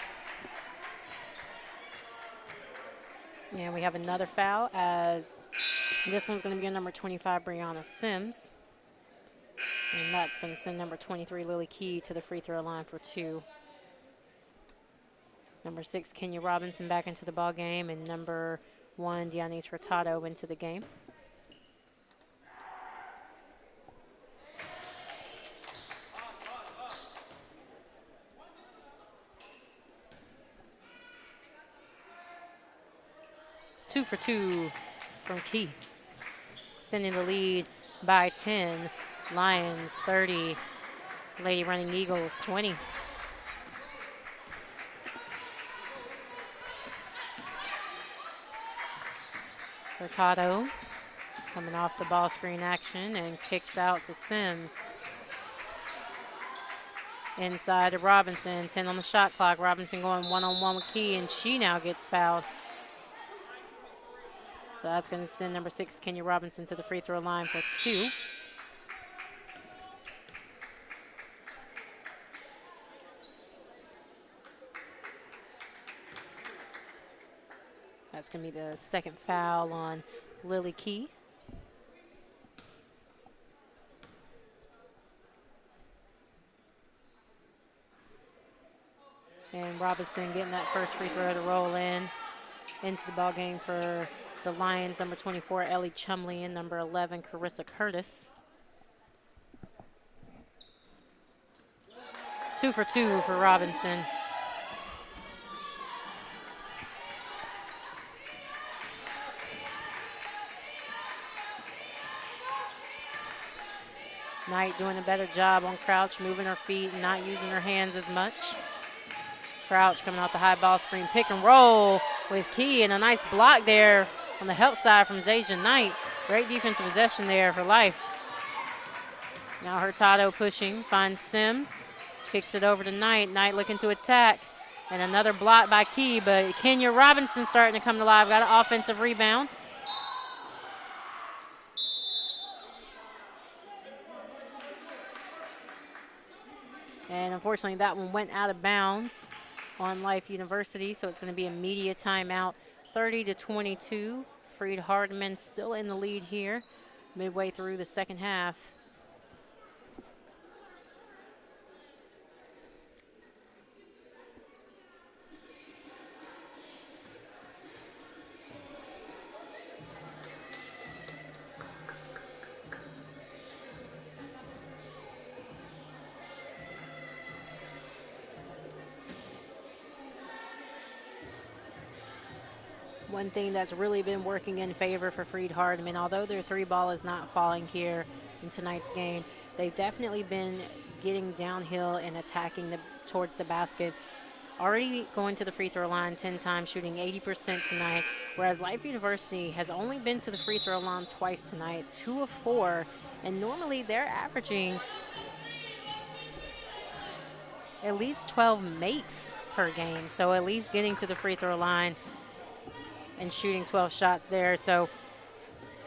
And we have another foul, as this one's going to be a number 25, Brianna Sims. And that's going to send number 23, Lily Key, to the free throw line for 2. Number 6, Kenya Robinson back into the ball game, and number 1, Dianise Hurtado into the game. Two for 2 from Key, extending the lead by 10. Lions 30, Lady Running Eagles 20. Hurtado coming off the ball screen action and kicks out to Sims. Inside to Robinson, 10 on the shot clock. Robinson going one-on-one with Key, and she now gets fouled. So that's going to send number 6, Kenya Robinson, to the free throw line for 2. That's going to be the 2nd foul on Lily Key. And Robinson getting that first free throw to roll in into the ball game for the Lions. Number 24, Ellie Chumley, and number 11, Carissa Curtis. 2 for 2 for Robinson. Knight doing a better job on Crouch, moving her feet and not using her hands as much. Crouch coming off the high ball screen, pick and roll with Key, and a nice block there on the help side from Zajan Knight. Great defensive possession there for Life. Now Hurtado pushing, finds Sims, kicks it over to Knight. Knight looking to attack, and another block by Key, but Kenya Robinson starting to come to life. Got an offensive rebound. And unfortunately, that one went out of bounds on Life University, so it's going to be a media timeout. 30-22. Freed-Hardeman still in the lead here, midway through the second half. One thing that's really been working in favor for Freed-Hardeman, although their three ball is not falling here in tonight's game, they've definitely been getting downhill and attacking towards the basket. Already going to the free throw line 10 times, shooting 80% tonight, whereas Life University has only been to the free throw line twice tonight, 2 of 4, and normally they're averaging at least 12 makes per game, so at least getting to the free throw line and shooting 12 shots there. So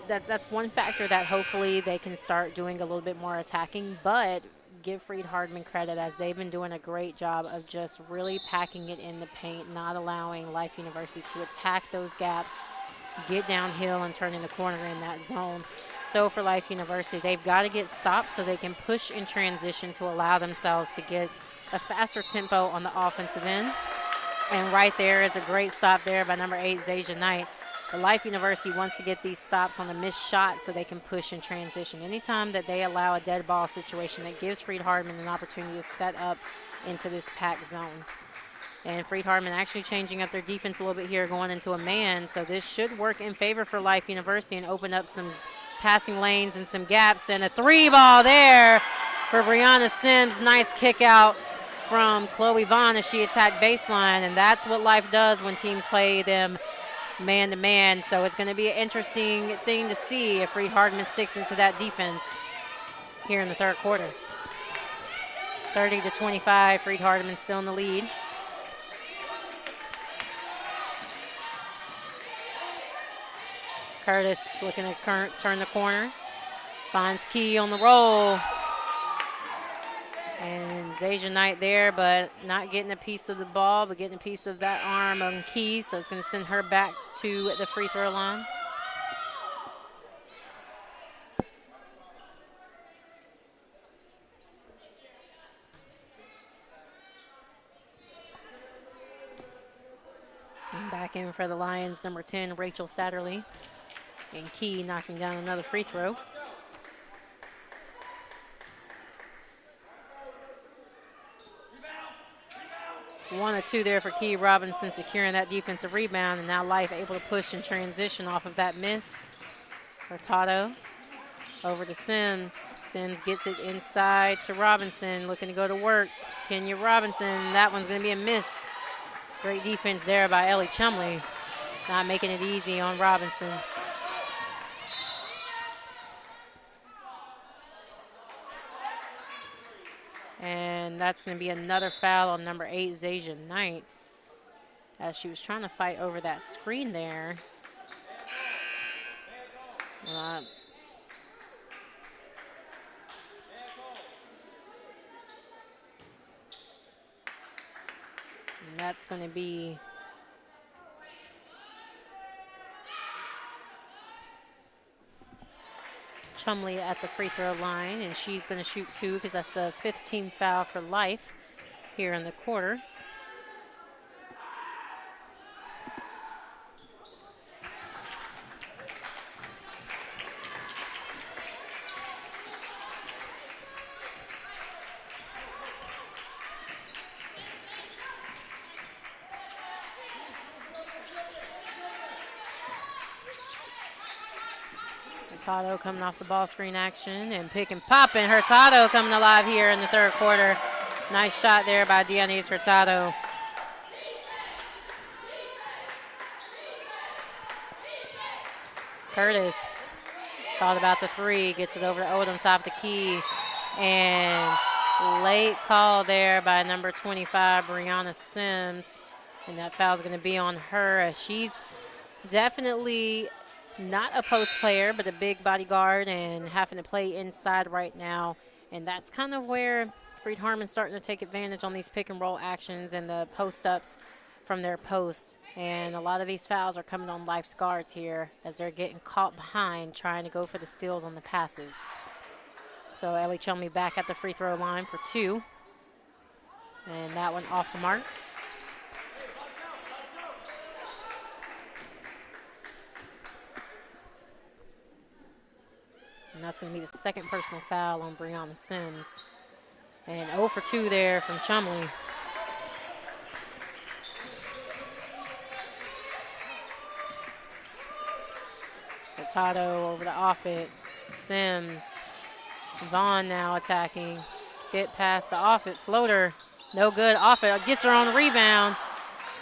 that's one factor that hopefully they can start doing a little bit more attacking, but give Freed-Hardeman credit as they've been doing a great job of just really packing it in the paint, not allowing Life University to attack those gaps, get downhill and turn in the corner in that zone. So for Life University, they've got to get stopped so they can push in transition to allow themselves to get a faster tempo on the offensive end. And right there is a great stop there by number 8, Zaja Knight. The Life University wants to get these stops on the missed shot so they can push in transition. Anytime that they allow a dead ball situation, that gives Freed-Hardeman an opportunity to set up into this packed zone. And Freed-Hardeman actually changing up their defense a little bit here, going into a man. So this should work in favor for Life University and open up some passing lanes and some gaps. And a three ball there for Brianna Sims. Nice kick out from Chloe Vaughn as she attacked baseline, and that's what Life does when teams play them man-to-man. So it's going to be an interesting thing to see if Freed-Hardeman sticks into that defense here in the third quarter. 30-25, Freed-Hardeman still in the lead. Curtis looking to turn the corner, finds Key on the roll. And Zaja Knight there, but not getting a piece of the ball, but getting a piece of that arm on Key. So it's going to send her back to the free throw line. And back in for the Lions, number 10, Rachel Satterley. And Key knocking down another free throw. One or two there for Key Robinson, securing that defensive rebound, and now Life able to push and transition off of that miss. Hurtado over to Sims. Sims gets it inside to Robinson, looking to go to work. Kenya Robinson, that one's going to be a miss. Great defense there by Ellie Chumley, not making it easy on Robinson. And that's going to be another foul on number 8, Zaja Knight, as she was trying to fight over that screen there. And that's going to be Chumley at the free throw line, and she's going to shoot 2 because that's the 5th team foul for Life here in the quarter. Hurtado coming off the ball screen action and pick and pop, and Hurtado coming alive here in the third quarter. Nice shot there by Dionese Hurtado. Curtis thought about the 3, gets it over to Odom, top of the key, and late call there by number 25, Brianna Sims, and that foul's going to be on her, as she's definitely not a post player, but a big bodyguard and having to play inside right now. And that's kind of where Freed-Hardeman starting to take advantage on these pick and roll actions and the post ups from their posts. And a lot of these fouls are coming on Life's guards here as they're getting caught behind trying to go for the steals on the passes. So Ellie Chumley back at the free throw line for 2. And that one off the mark. And that's going to be the second personal foul on Brianna Sims. And 0 for 2 there from Chumley. Hurtado over to Offit. Sims. Vaughn now attacking. Skip past the Offit. Floater. No good. Offit gets her on the rebound.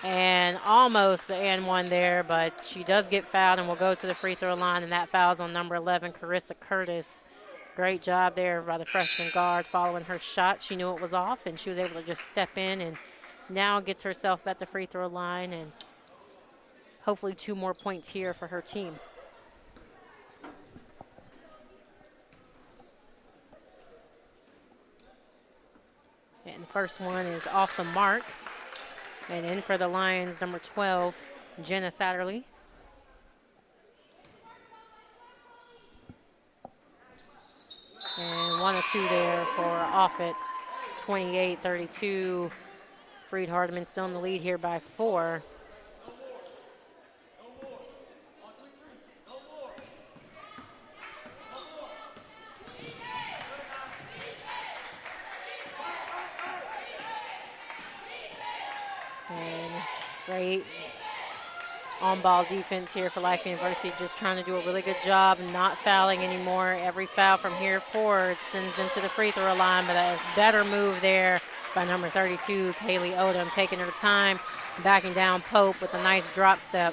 And almost the and one there, but she does get fouled and will go to the free throw line, and that foul's on number 11, Carissa Curtis. Great job there by the freshman guard following her shot. She knew it was off, and she was able to just step in and now gets herself at the free throw line, and hopefully 2 more points here for her team. And the first one is off the mark. And in for the Lions, number 12, Jenna Satterley. And 1 or 2 there for Offit. 28-32. Freed-Hardeman still in the lead here by 4. And great on-ball defense here for Life University, just trying to do a really good job not fouling anymore. Every foul from here forward sends them to the free throw line, but a better move there by number 32, Kaylee Odom, taking her time, backing down Pope with a nice drop step.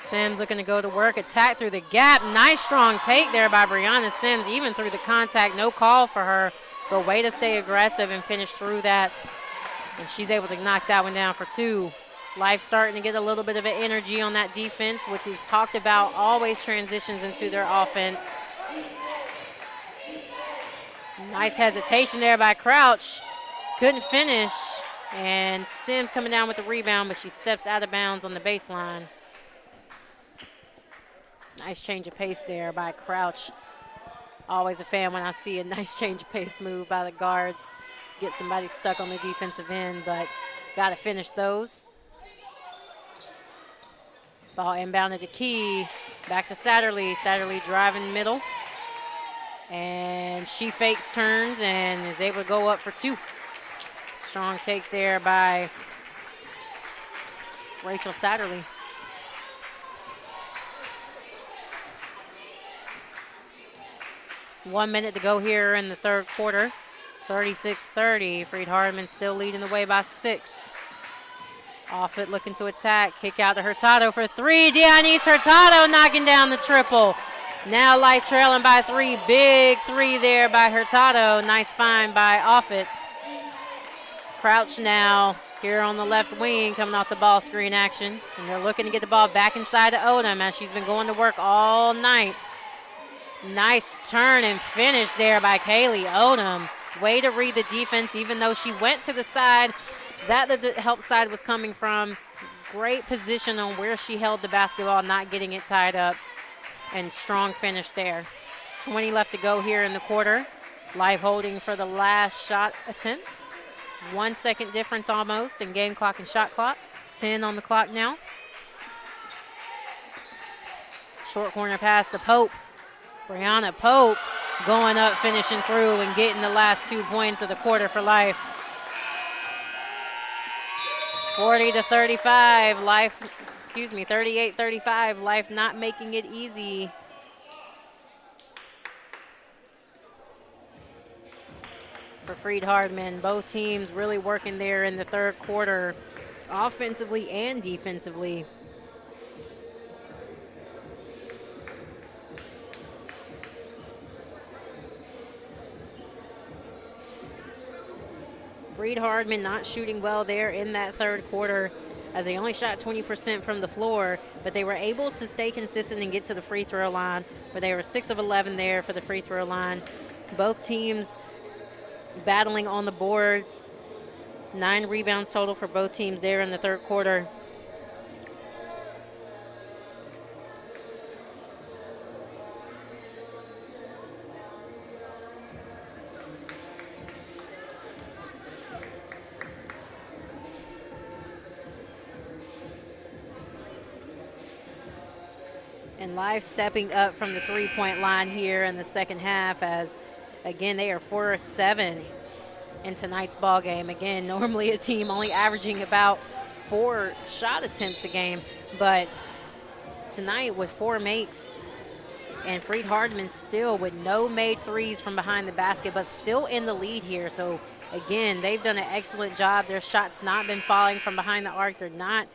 Sims looking to go to work, attack through the gap. Nice strong take there by Brianna Sims, even through the contact, no call for her. But way to stay aggressive and finish through that. And she's able to knock that one down for 2. Life starting to get a little bit of an energy on that defense, which we've talked about, always transitions into their offense. Nice hesitation there by Crouch. Couldn't finish. And Sims coming down with the rebound, but she steps out of bounds on the baseline. Nice change of pace there by Crouch. Always a fan when I see a nice change of pace move by the guards. Get somebody stuck on the defensive end, but got to finish those. Ball inbounded to Key. Back to Satterley. Satterley driving middle. And she fakes, turns, and is able to go up for 2. Strong take there by Rachel Satterley. One minute to go here in the third quarter. 36-30. Freed-Hardeman still leading the way by 6. Offit looking to attack. Kick out to Hurtado for 3. Dionyse Hurtado knocking down the triple. Now Life trailing by 3. Big 3 there by Hurtado. Nice find by Offit. Crouch now here on the left wing coming off the ball screen action. And they're looking to get the ball back inside to Odom as she's been going to work all night. Nice turn and finish there by Kaylee Odom. Way to read the defense, even though she went to the side that the help side was coming from. Great position on where she held the basketball, not getting it tied up. And strong finish there. 20 left to go here in the quarter. Live holding for the last shot attempt. 1 second difference almost in game clock and shot clock. 10 on the clock now. Short corner pass to Pope. Brianna Pope going up, finishing through, and getting the last 2 points of the quarter for Life. 40-35, Life, 38-35, Life not making it easy. For Freed-Hardeman, both teams really working there in the third quarter, offensively and defensively. Freed-Hardeman not shooting well there in that third quarter. as they only shot 20% from the floor, but they were able to stay consistent and get to the free throw line, where they were 6 of 11 there for the free throw line. Both teams battling on the boards. 9 rebounds total for both teams there in the third quarter. And Life stepping up from the three-point line here in the second half, as, again, they are 4-7 in tonight's ball game. Again, normally a team only averaging about 4 shot attempts a game, but tonight with 4 makes, and Freed-Hardeman still with no made threes from behind the basket, but still in the lead here. So, again, they've done an excellent job. Their shots not been falling from behind the arc. They're not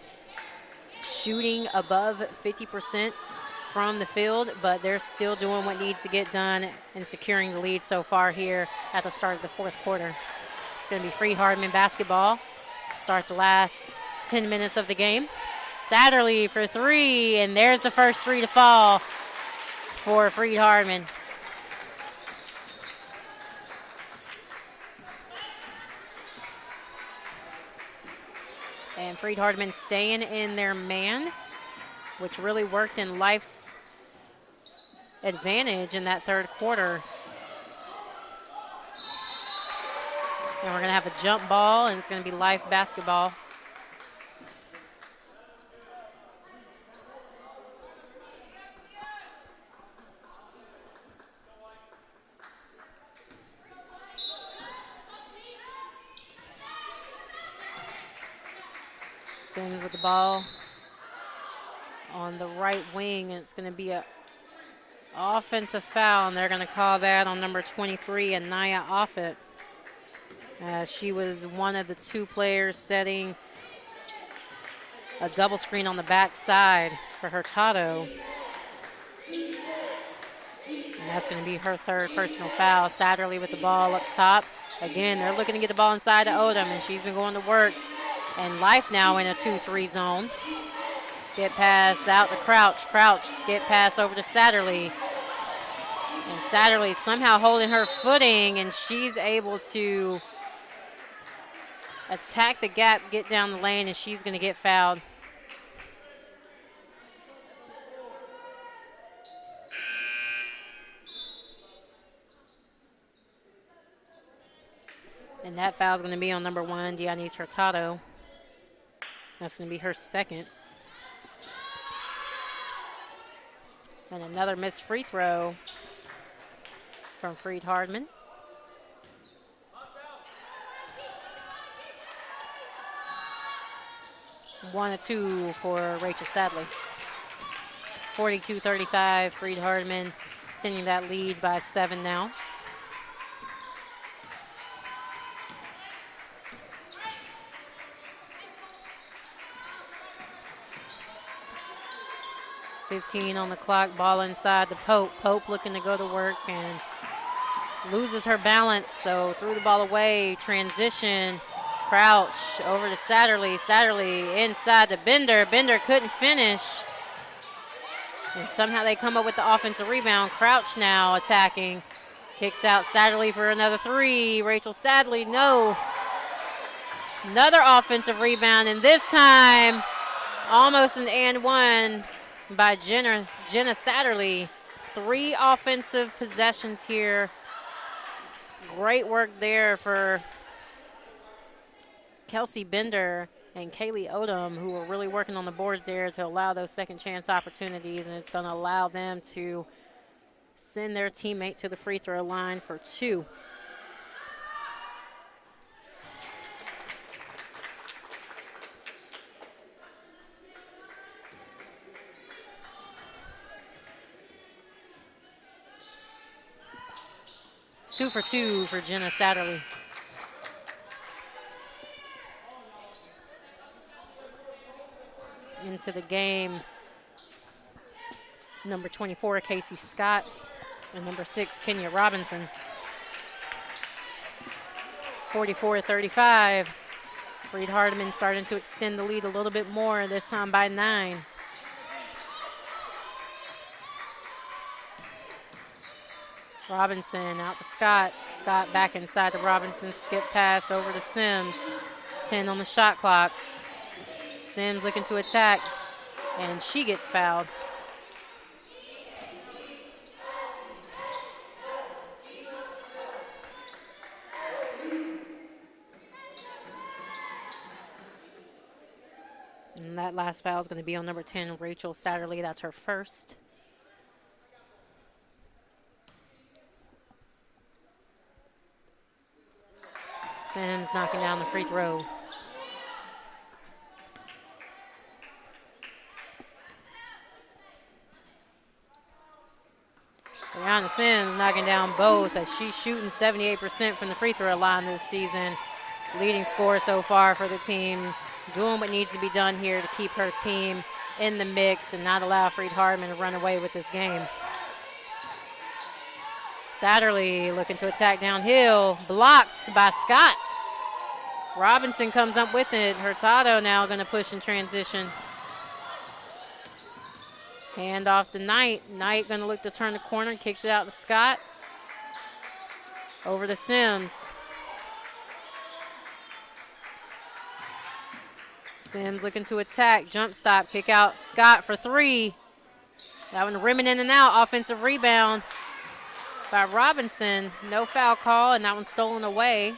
shooting above 50% from the field, but they're still doing what needs to get done and securing the lead so far here at the start of the fourth quarter. It's going to be Freed-Hardeman basketball. Start the last 10 minutes of the game. Satterley for 3, and there's the first 3 to fall for Freed-Hardeman. And Freed-Hardeman staying in their man, which really worked in Life's advantage in that third quarter. And we're going to have a jump ball, and it's going to be Life basketball. Sims with the ball on the right wing, and it's going to be an offensive foul, and they're going to call that on number 23, Anaya Offit. She was one of the 2 players setting a double screen on the backside for Hurtado. And that's going to be her 3rd personal foul. Satterley with the ball up top. Again, they're looking to get the ball inside to Odom, and she's been going to work. And Life now in a 2-3 zone. Skip pass out to Crouch. Crouch, skip pass over to Satterley. And Satterley somehow holding her footing, and she's able to attack the gap, get down the lane, and she's going to get fouled. And that foul is going to be on number 1, Dionise Hurtado. That's going to be her 2nd. And another missed free throw from Freed-Hardeman. One or 2 for Rachel Sadley. 42-35, Freed-Hardeman extending that lead by 7 now. .15 on the clock, ball inside to Pope. Pope looking to go to work and loses her balance, so threw the ball away. Transition, Crouch over to Satterley. Satterley inside to Bender. Bender couldn't finish. And somehow they come up with the offensive rebound. Crouch now attacking. Kicks out Satterley for another 3. Rachel Sadley, no. Another offensive rebound, and this time almost an and 1 by Jenna Satterley. 3 offensive possessions here. Great work there for Kelsey Bender and Kaylee Odom, who were really working on the boards there to allow those second chance opportunities, and it's going to allow them to send their teammate to the free throw line for 2. Two for 2 for Jenna Satterley. Into the game, number 24, Casey Scott, and number 6, Kenya Robinson. 44-35, Freed-Hardeman starting to extend the lead a little bit more, this time by 9. Robinson out to Scott. Scott back inside to Robinson. Skip pass over to Sims. 10 on the shot clock. Sims looking to attack, and she gets fouled. And that last foul is going to be on number 10, Rachel Satterley. That's her first. Sims knocking down the free throw. Brianna Sims knocking down both as she's shooting 78% from the free throw line this season. Leading scorer so far for the team. Doing what needs to be done here to keep her team in the mix and not allow Freed-Hardeman to run away with this game. Satterley looking to attack downhill, blocked by Scott. Robinson comes up with it. Hurtado now going to push in transition. Hand off to Knight. Knight going to look to turn the corner, kicks it out to Scott. Over to Sims. Sims looking to attack, jump stop, kick out Scott for 3. That one rimming in and out, offensive rebound by Robinson. No foul call, and that one stolen away.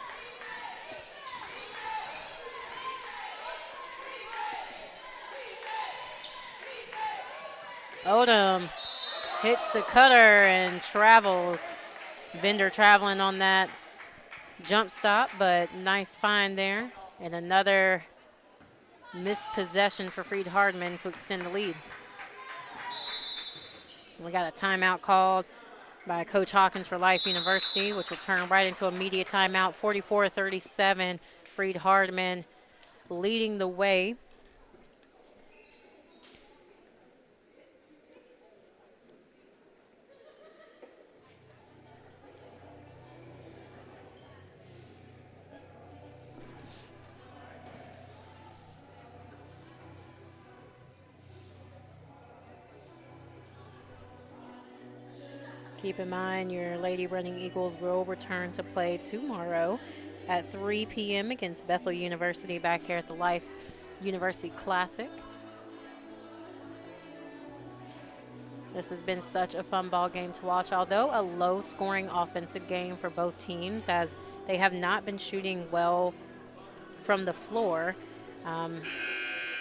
Odom hits the cutter and travels. Bender traveling on that jump stop, but nice find there. And another missed possession for Freed-Hardeman to extend the lead. We got a timeout called by Coach Hawkins for Life University, which will turn right into a media timeout. 44-37, Freed-Hardeman leading the way. Keep in mind your Lady Running Eagles will return to play tomorrow at 3 p.m. against Bethel University back here at the Life University Classic. This has been such a fun ball game to watch, although a low-scoring offensive game for both teams as they have not been shooting well from the floor.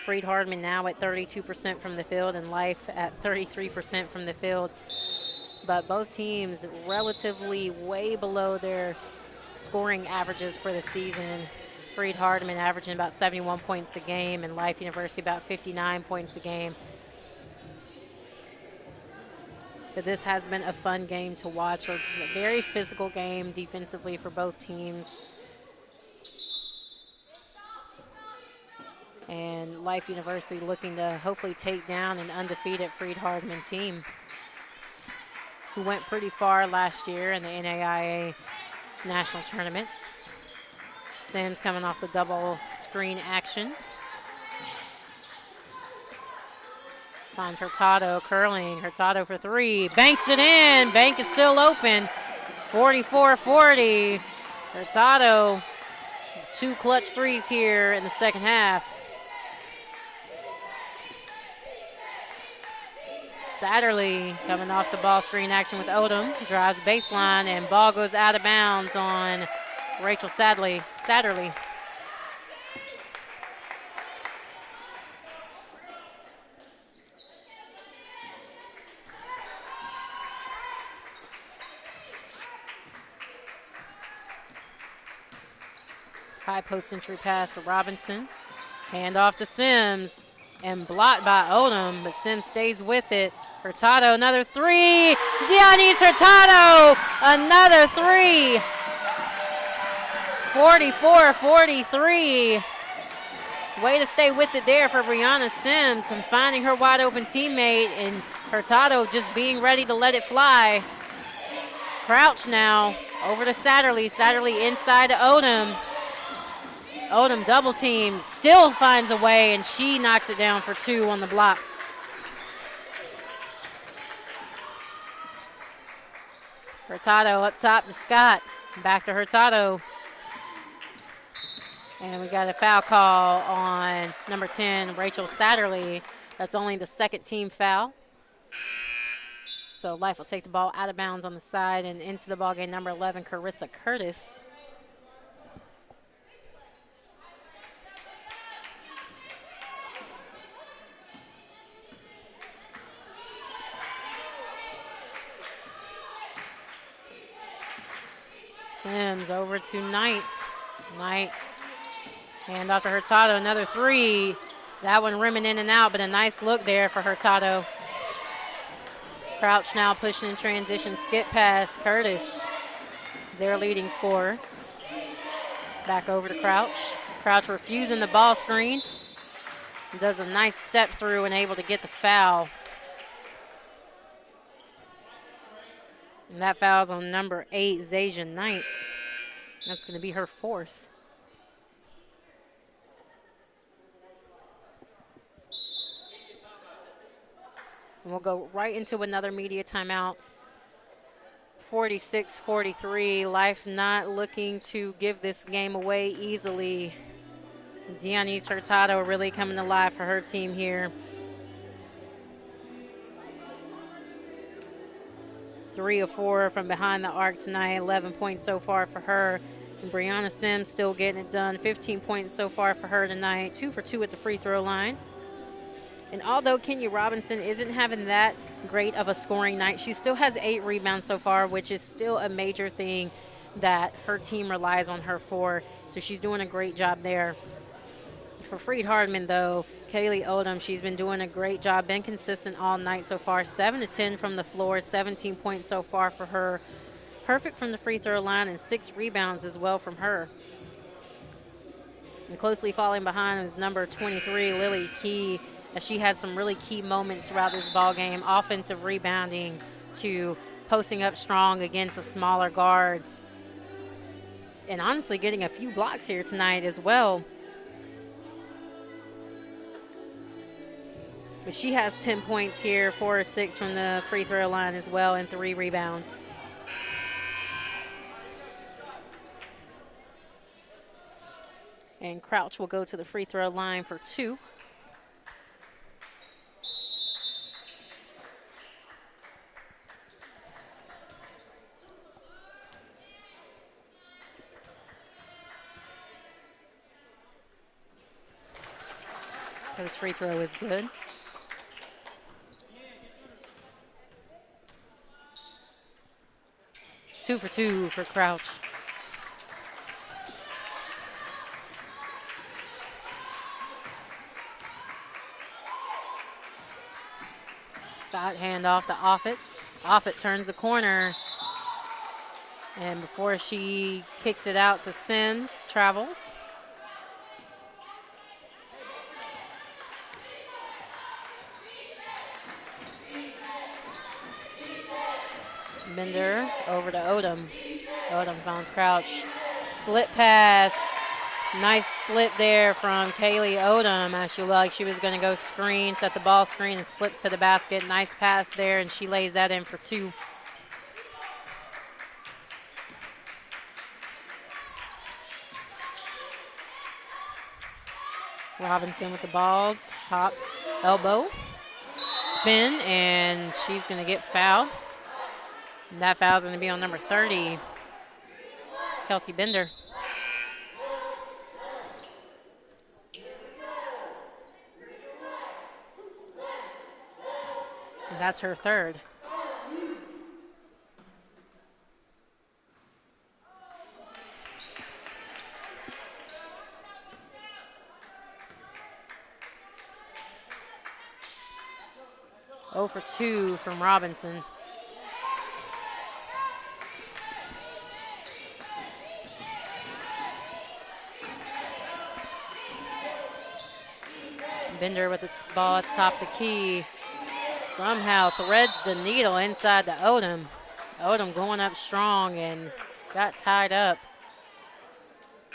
Freed-Hardeman now at 32% from the field and Life at 33% from the field. But both teams relatively way below their scoring averages for the season. Freed-Hardeman averaging about 71 points a game and Life University about 59 points a game. But this has been a fun game to watch, a very physical game defensively for both teams. And Life University looking to hopefully take down an undefeated Freed-Hardeman team who went pretty far last year in the NAIA National Tournament. Sims coming off the double screen action. Finds Hurtado curling. Hurtado for 3. Banks it in. Bank is still open. 44-40. Hurtado, 2 clutch threes here in the second half. Satterley coming off the ball screen action with Odom. Drives baseline and ball goes out of bounds on Rachel Satterley. High post entry pass to Robinson. Hand off to Sims and blocked by Odom, but Sims stays with it. Hurtado, another 3. Dionys Hurtado, another 3. 44-43. Way to stay with it there for Brianna Sims and finding her wide open teammate, and Hurtado just being ready to let it fly. Crouch now over to Satterley. Satterley inside to Odom. Odom double team, still finds a way, and she knocks it down for 2 on the block. Hurtado up top to Scott. Back to Hurtado. And we got a foul call on number 10, Rachel Satterley. That's only the second team foul. So Life will take the ball out of bounds on the side and into the ballgame, number 11, Carissa Curtis. Sims over to Knight. Knight, hand off to Hurtado, another 3. That one rimming in and out, but a nice look there for Hurtado. Crouch now pushing in transition, skip pass, Curtis, their leading scorer. Back over to Crouch. Crouch refusing the ball screen. Does a nice step through and able to get the foul. And that foul's on number 8, Zasia Knight. That's going to be her 4th. And we'll go right into another media timeout. 46-43. Life not looking to give this game away easily. Deanice Hurtado really coming to life for her team here. 3 of 4 from behind the arc tonight. 11 points so far for her. And Brianna Sims still getting it done. 15 points so far for her tonight. 2 for 2 at the free throw line. And although Kenya Robinson isn't having that great of a scoring night, she still has 8 rebounds so far, which is still a major thing that her team relies on her for. So she's doing a great job there. For Freed-Hardeman, though, Kaylee Odom, she's been doing a great job, been consistent all night so far. 7 of 10 from the floor, 17 points so far for her. Perfect from the free throw line and 6 rebounds as well from her. And closely following behind is number 23, Lily Key, as she had some really key moments throughout this ball game, offensive rebounding to posting up strong against a smaller guard. And honestly getting a few blocks here tonight as well. But she has 10 points here, 4 or 6 from the free throw line as well, and 3 rebounds. And Crouch will go to the free throw line for 2. His free throw is good. Two for 2 for Crouch. Scott hand off to Offit. Offit turns the corner. And before she kicks it out to Sims, travels. Bender over to Odom. Odom finds Crouch. Slip pass. Nice slip there from Kaylee Odom as she looked like she was going to go screen, set the ball screen, and slips to the basket. Nice pass there, and she lays that in for 2. Robinson with the ball, top elbow. Spin, and she's going to get fouled. And that foul's going to be on number 30, Kelsey Bender. And that's her 3rd. Oh for 2 from Robinson. Bender with the ball at the top of the key. Somehow threads the needle inside to Odom. Odom going up strong and got tied up.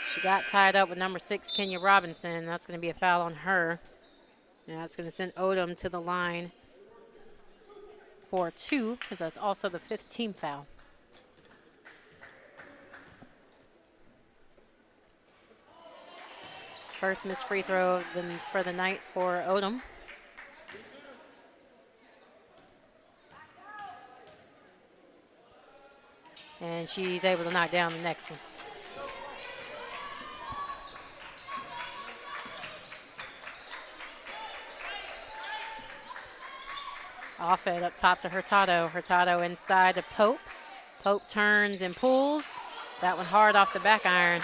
She got tied up with number 6, Kenya Robinson. That's going to be a foul on her. And that's going to send Odom to the line for 2, because that's also the 5th team foul. First missed free throw for the night for Odom. And she's able to knock down the next one. Off it up top to Hurtado. Hurtado inside to Pope. Pope turns and pulls. That one hard off the back iron.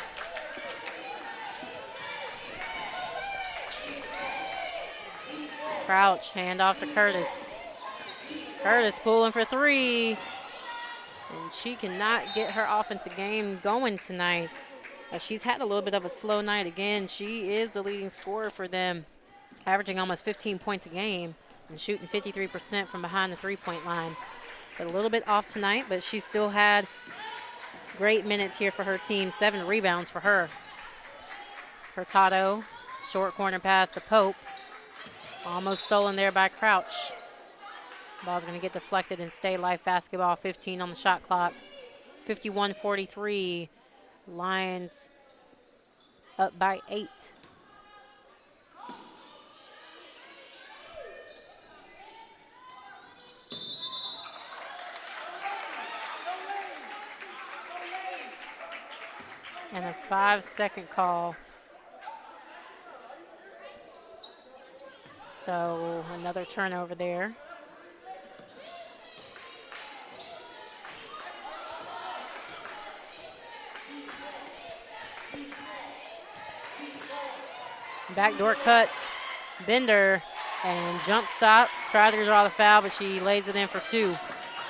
Crouch, hand off to Curtis. Curtis pulling for 3. And she cannot get her offensive game going tonight. She's had a little bit of a slow night again. She is the leading scorer for them, averaging almost 15 points a game and shooting 53% from behind the three-point line. But a little bit off tonight, but she still had great minutes here for her team. 7 rebounds for her. Hurtado, short corner pass to Pope. Almost stolen there by Crouch. Ball's going to get deflected and stay Life basketball. 15 on the shot clock. 51-43. Lions up by 8. And a 5-second call. So another turnover there. Backdoor cut, Bender, and jump stop. Tried to draw the foul, but she lays it in for 2.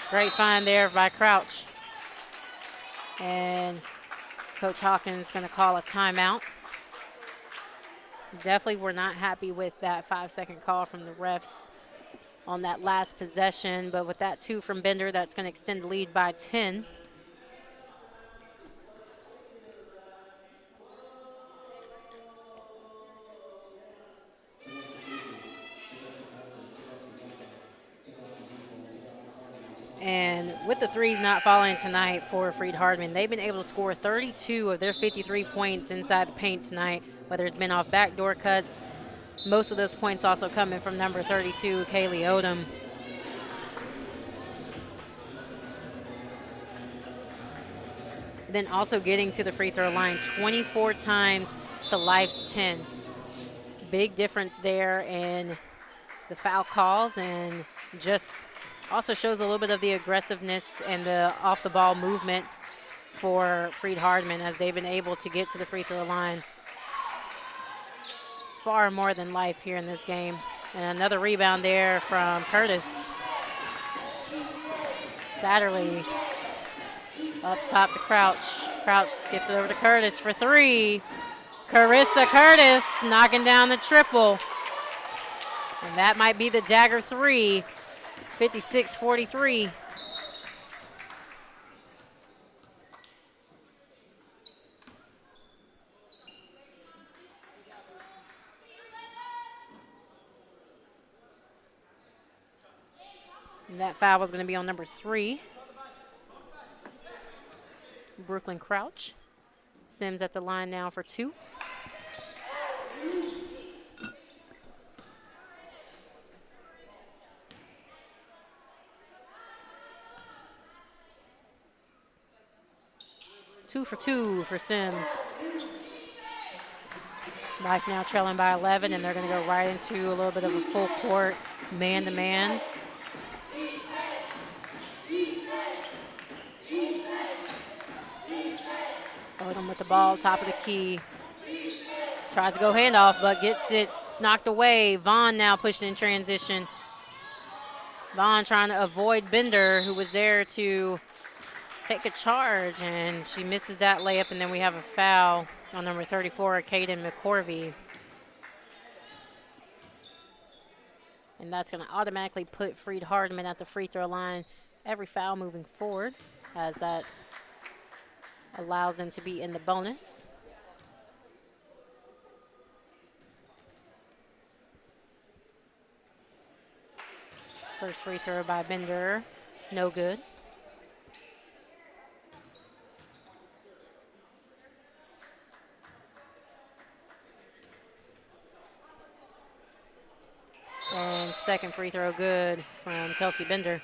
Great find there by Crouch. And Coach Hawkins is going to call a timeout. Definitely were not happy with that 5-second call from the refs on that last possession, but with that 2 from Bender, that's going to extend the lead by 10. And with the threes not falling tonight for Freed-Hardeman, they've been able to score 32 of their 53 points inside the paint tonight, whether it's been off backdoor cuts. Most of those points also coming from number 32, Kaylee Odom. Then also getting to the free throw line 24 times to Life's 10. Big difference there in the foul calls, and just also shows a little bit of the aggressiveness and the off-the-ball movement for Freed-Hardeman as they've been able to get to the free throw line far more than Life here in this game. And another rebound there from Curtis. Satterley up top to Crouch. Crouch skips it over to Curtis for 3. Carissa Curtis knocking down the triple. And that might be the dagger 3. 56-43. And that foul was going to be on number 3. Brooklyn Crouch. Sims at the line now for 2. Two for Sims. Life now trailing by 11, and they're going to go right into a little bit of a full court man-to-man. Odom with the ball, top of the key. Tries to go handoff, but gets it knocked away. Vaughn now pushing in transition. Vaughn trying to avoid Bender, who was there to take a charge, and she misses that layup, and then we have a foul on number 34, Kaden McCorvey. And that's going to automatically put Freed-Hardeman at the free throw line. Every foul moving forward, as that allows them to be in the bonus. First free throw by Bender, no good. And second free throw good from Kelsey Bender.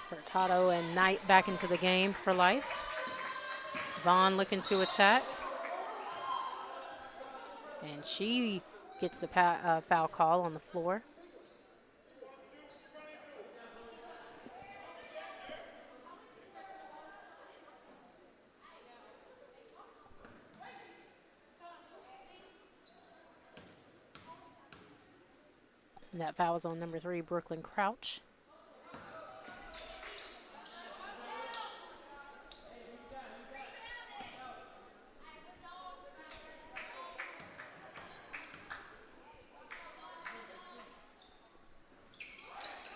Hurtado and Knight back into the game for life. Vaughn looking to attack. And she gets the foul call on the floor. And that foul is on number 3, Brooklyn Crouch.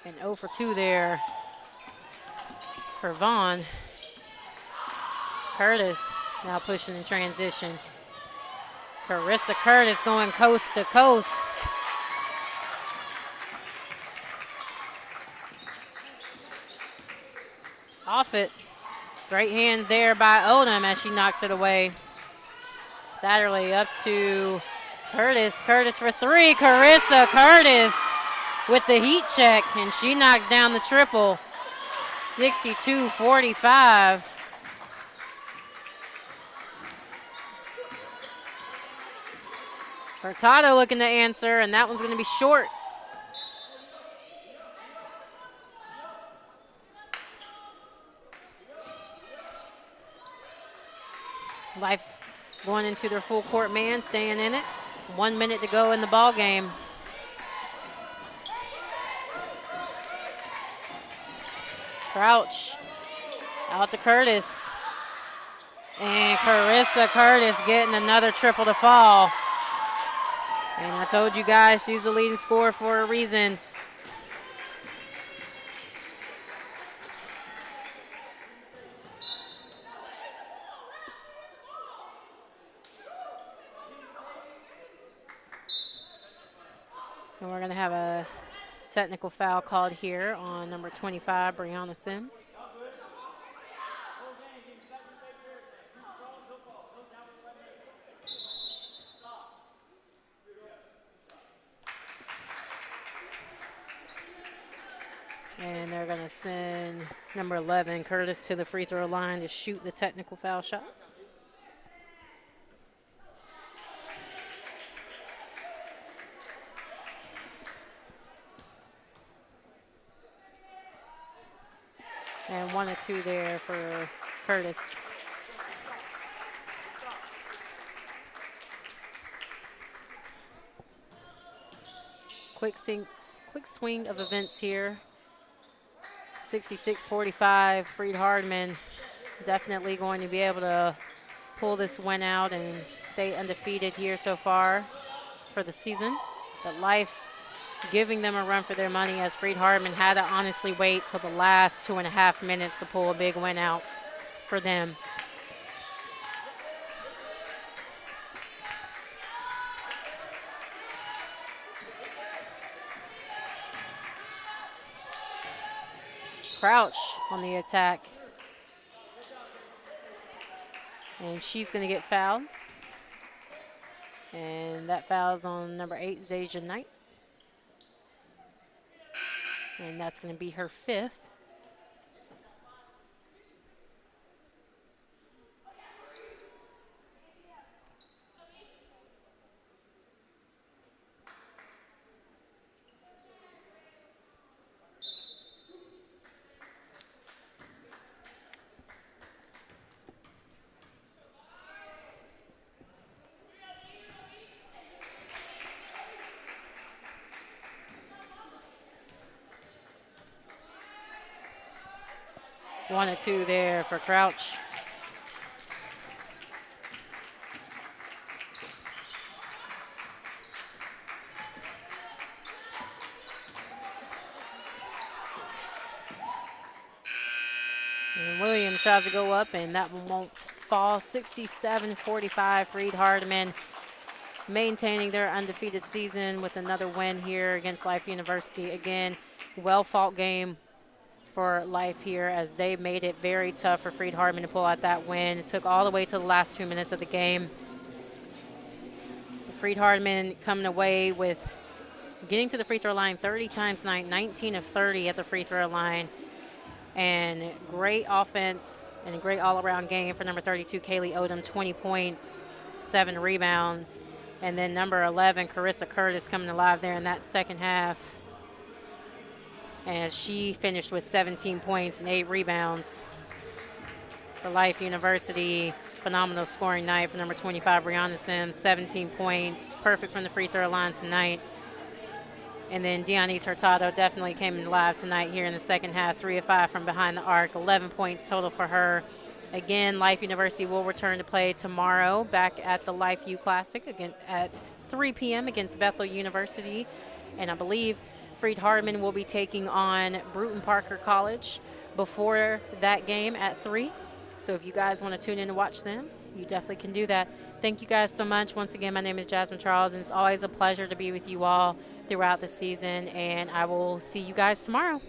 And 0 for 2 there for Vaughn. Curtis now pushing in transition. Carissa Curtis going coast to coast. Off it. Great hands there by Odom as she knocks it away. Satterley up to Curtis. Curtis for 3. Carissa Curtis with the heat check, and she knocks down the triple. 62-45. Hurtado looking to answer, and that one's going to be short. Life going into their full court man, staying in it. 1 minute to go in the ball game. Crouch out to Curtis. And Carissa Curtis getting another triple to fall. And I told you guys she's the leading scorer for a reason. And we're going to have a technical foul called here on number 25, Brianna Sims. And they're going to send number 11, Curtis, to the free throw line to shoot the technical foul shots. And 1 or 2 there for Curtis. Quick swing of events here. 66-45, Freed-Hardeman definitely going to be able to pull this win out and stay undefeated here so far for the season. But Life giving them a run for their money as Freed-Hardeman had to honestly wait till the last 2.5 minutes to pull a big win out for them. Crouch on the attack. And she's going to get fouled. And that foul's on number 8, Zaja Knight. And that's going to be her 5th. One or 2 there for Crouch. And Williams tries to go up, and that one won't fall. 67-45, Freed-Hardeman maintaining their undefeated season with another win here against Life University. Again, well-fought game for Life here as they made it very tough for Freed-Hardeman to pull out that win. It took all the way to the last 2 minutes of the game. Freed-Hardeman coming away with getting to the free throw line 30 times tonight, 19 of 30 at the free throw line. And great offense and a great all-around game for number 32, Kaylee Odom, 20 points, 7 rebounds. And then number 11, Carissa Curtis, coming alive there in that second half. And she finished with 17 points and 8 rebounds. For Life University, phenomenal scoring night for number 25, Brianna Sims, 17 points, perfect from the free throw line tonight. And then Dionise Hurtado definitely came in live tonight here in the second half, 3 of 5 from behind the arc, 11 points total for her. Again, Life University will return to play tomorrow back at the Life U Classic again at 3 p.m. against Bethel University. And I believe Freed-Hardeman will be taking on Bruton Parker College before that game at 3. So if you guys want to tune in to watch them, you definitely can do that. Thank you guys so much. Once again, my name is Jasmine Charles, and it's always a pleasure to be with you all throughout the season, and I will see you guys tomorrow.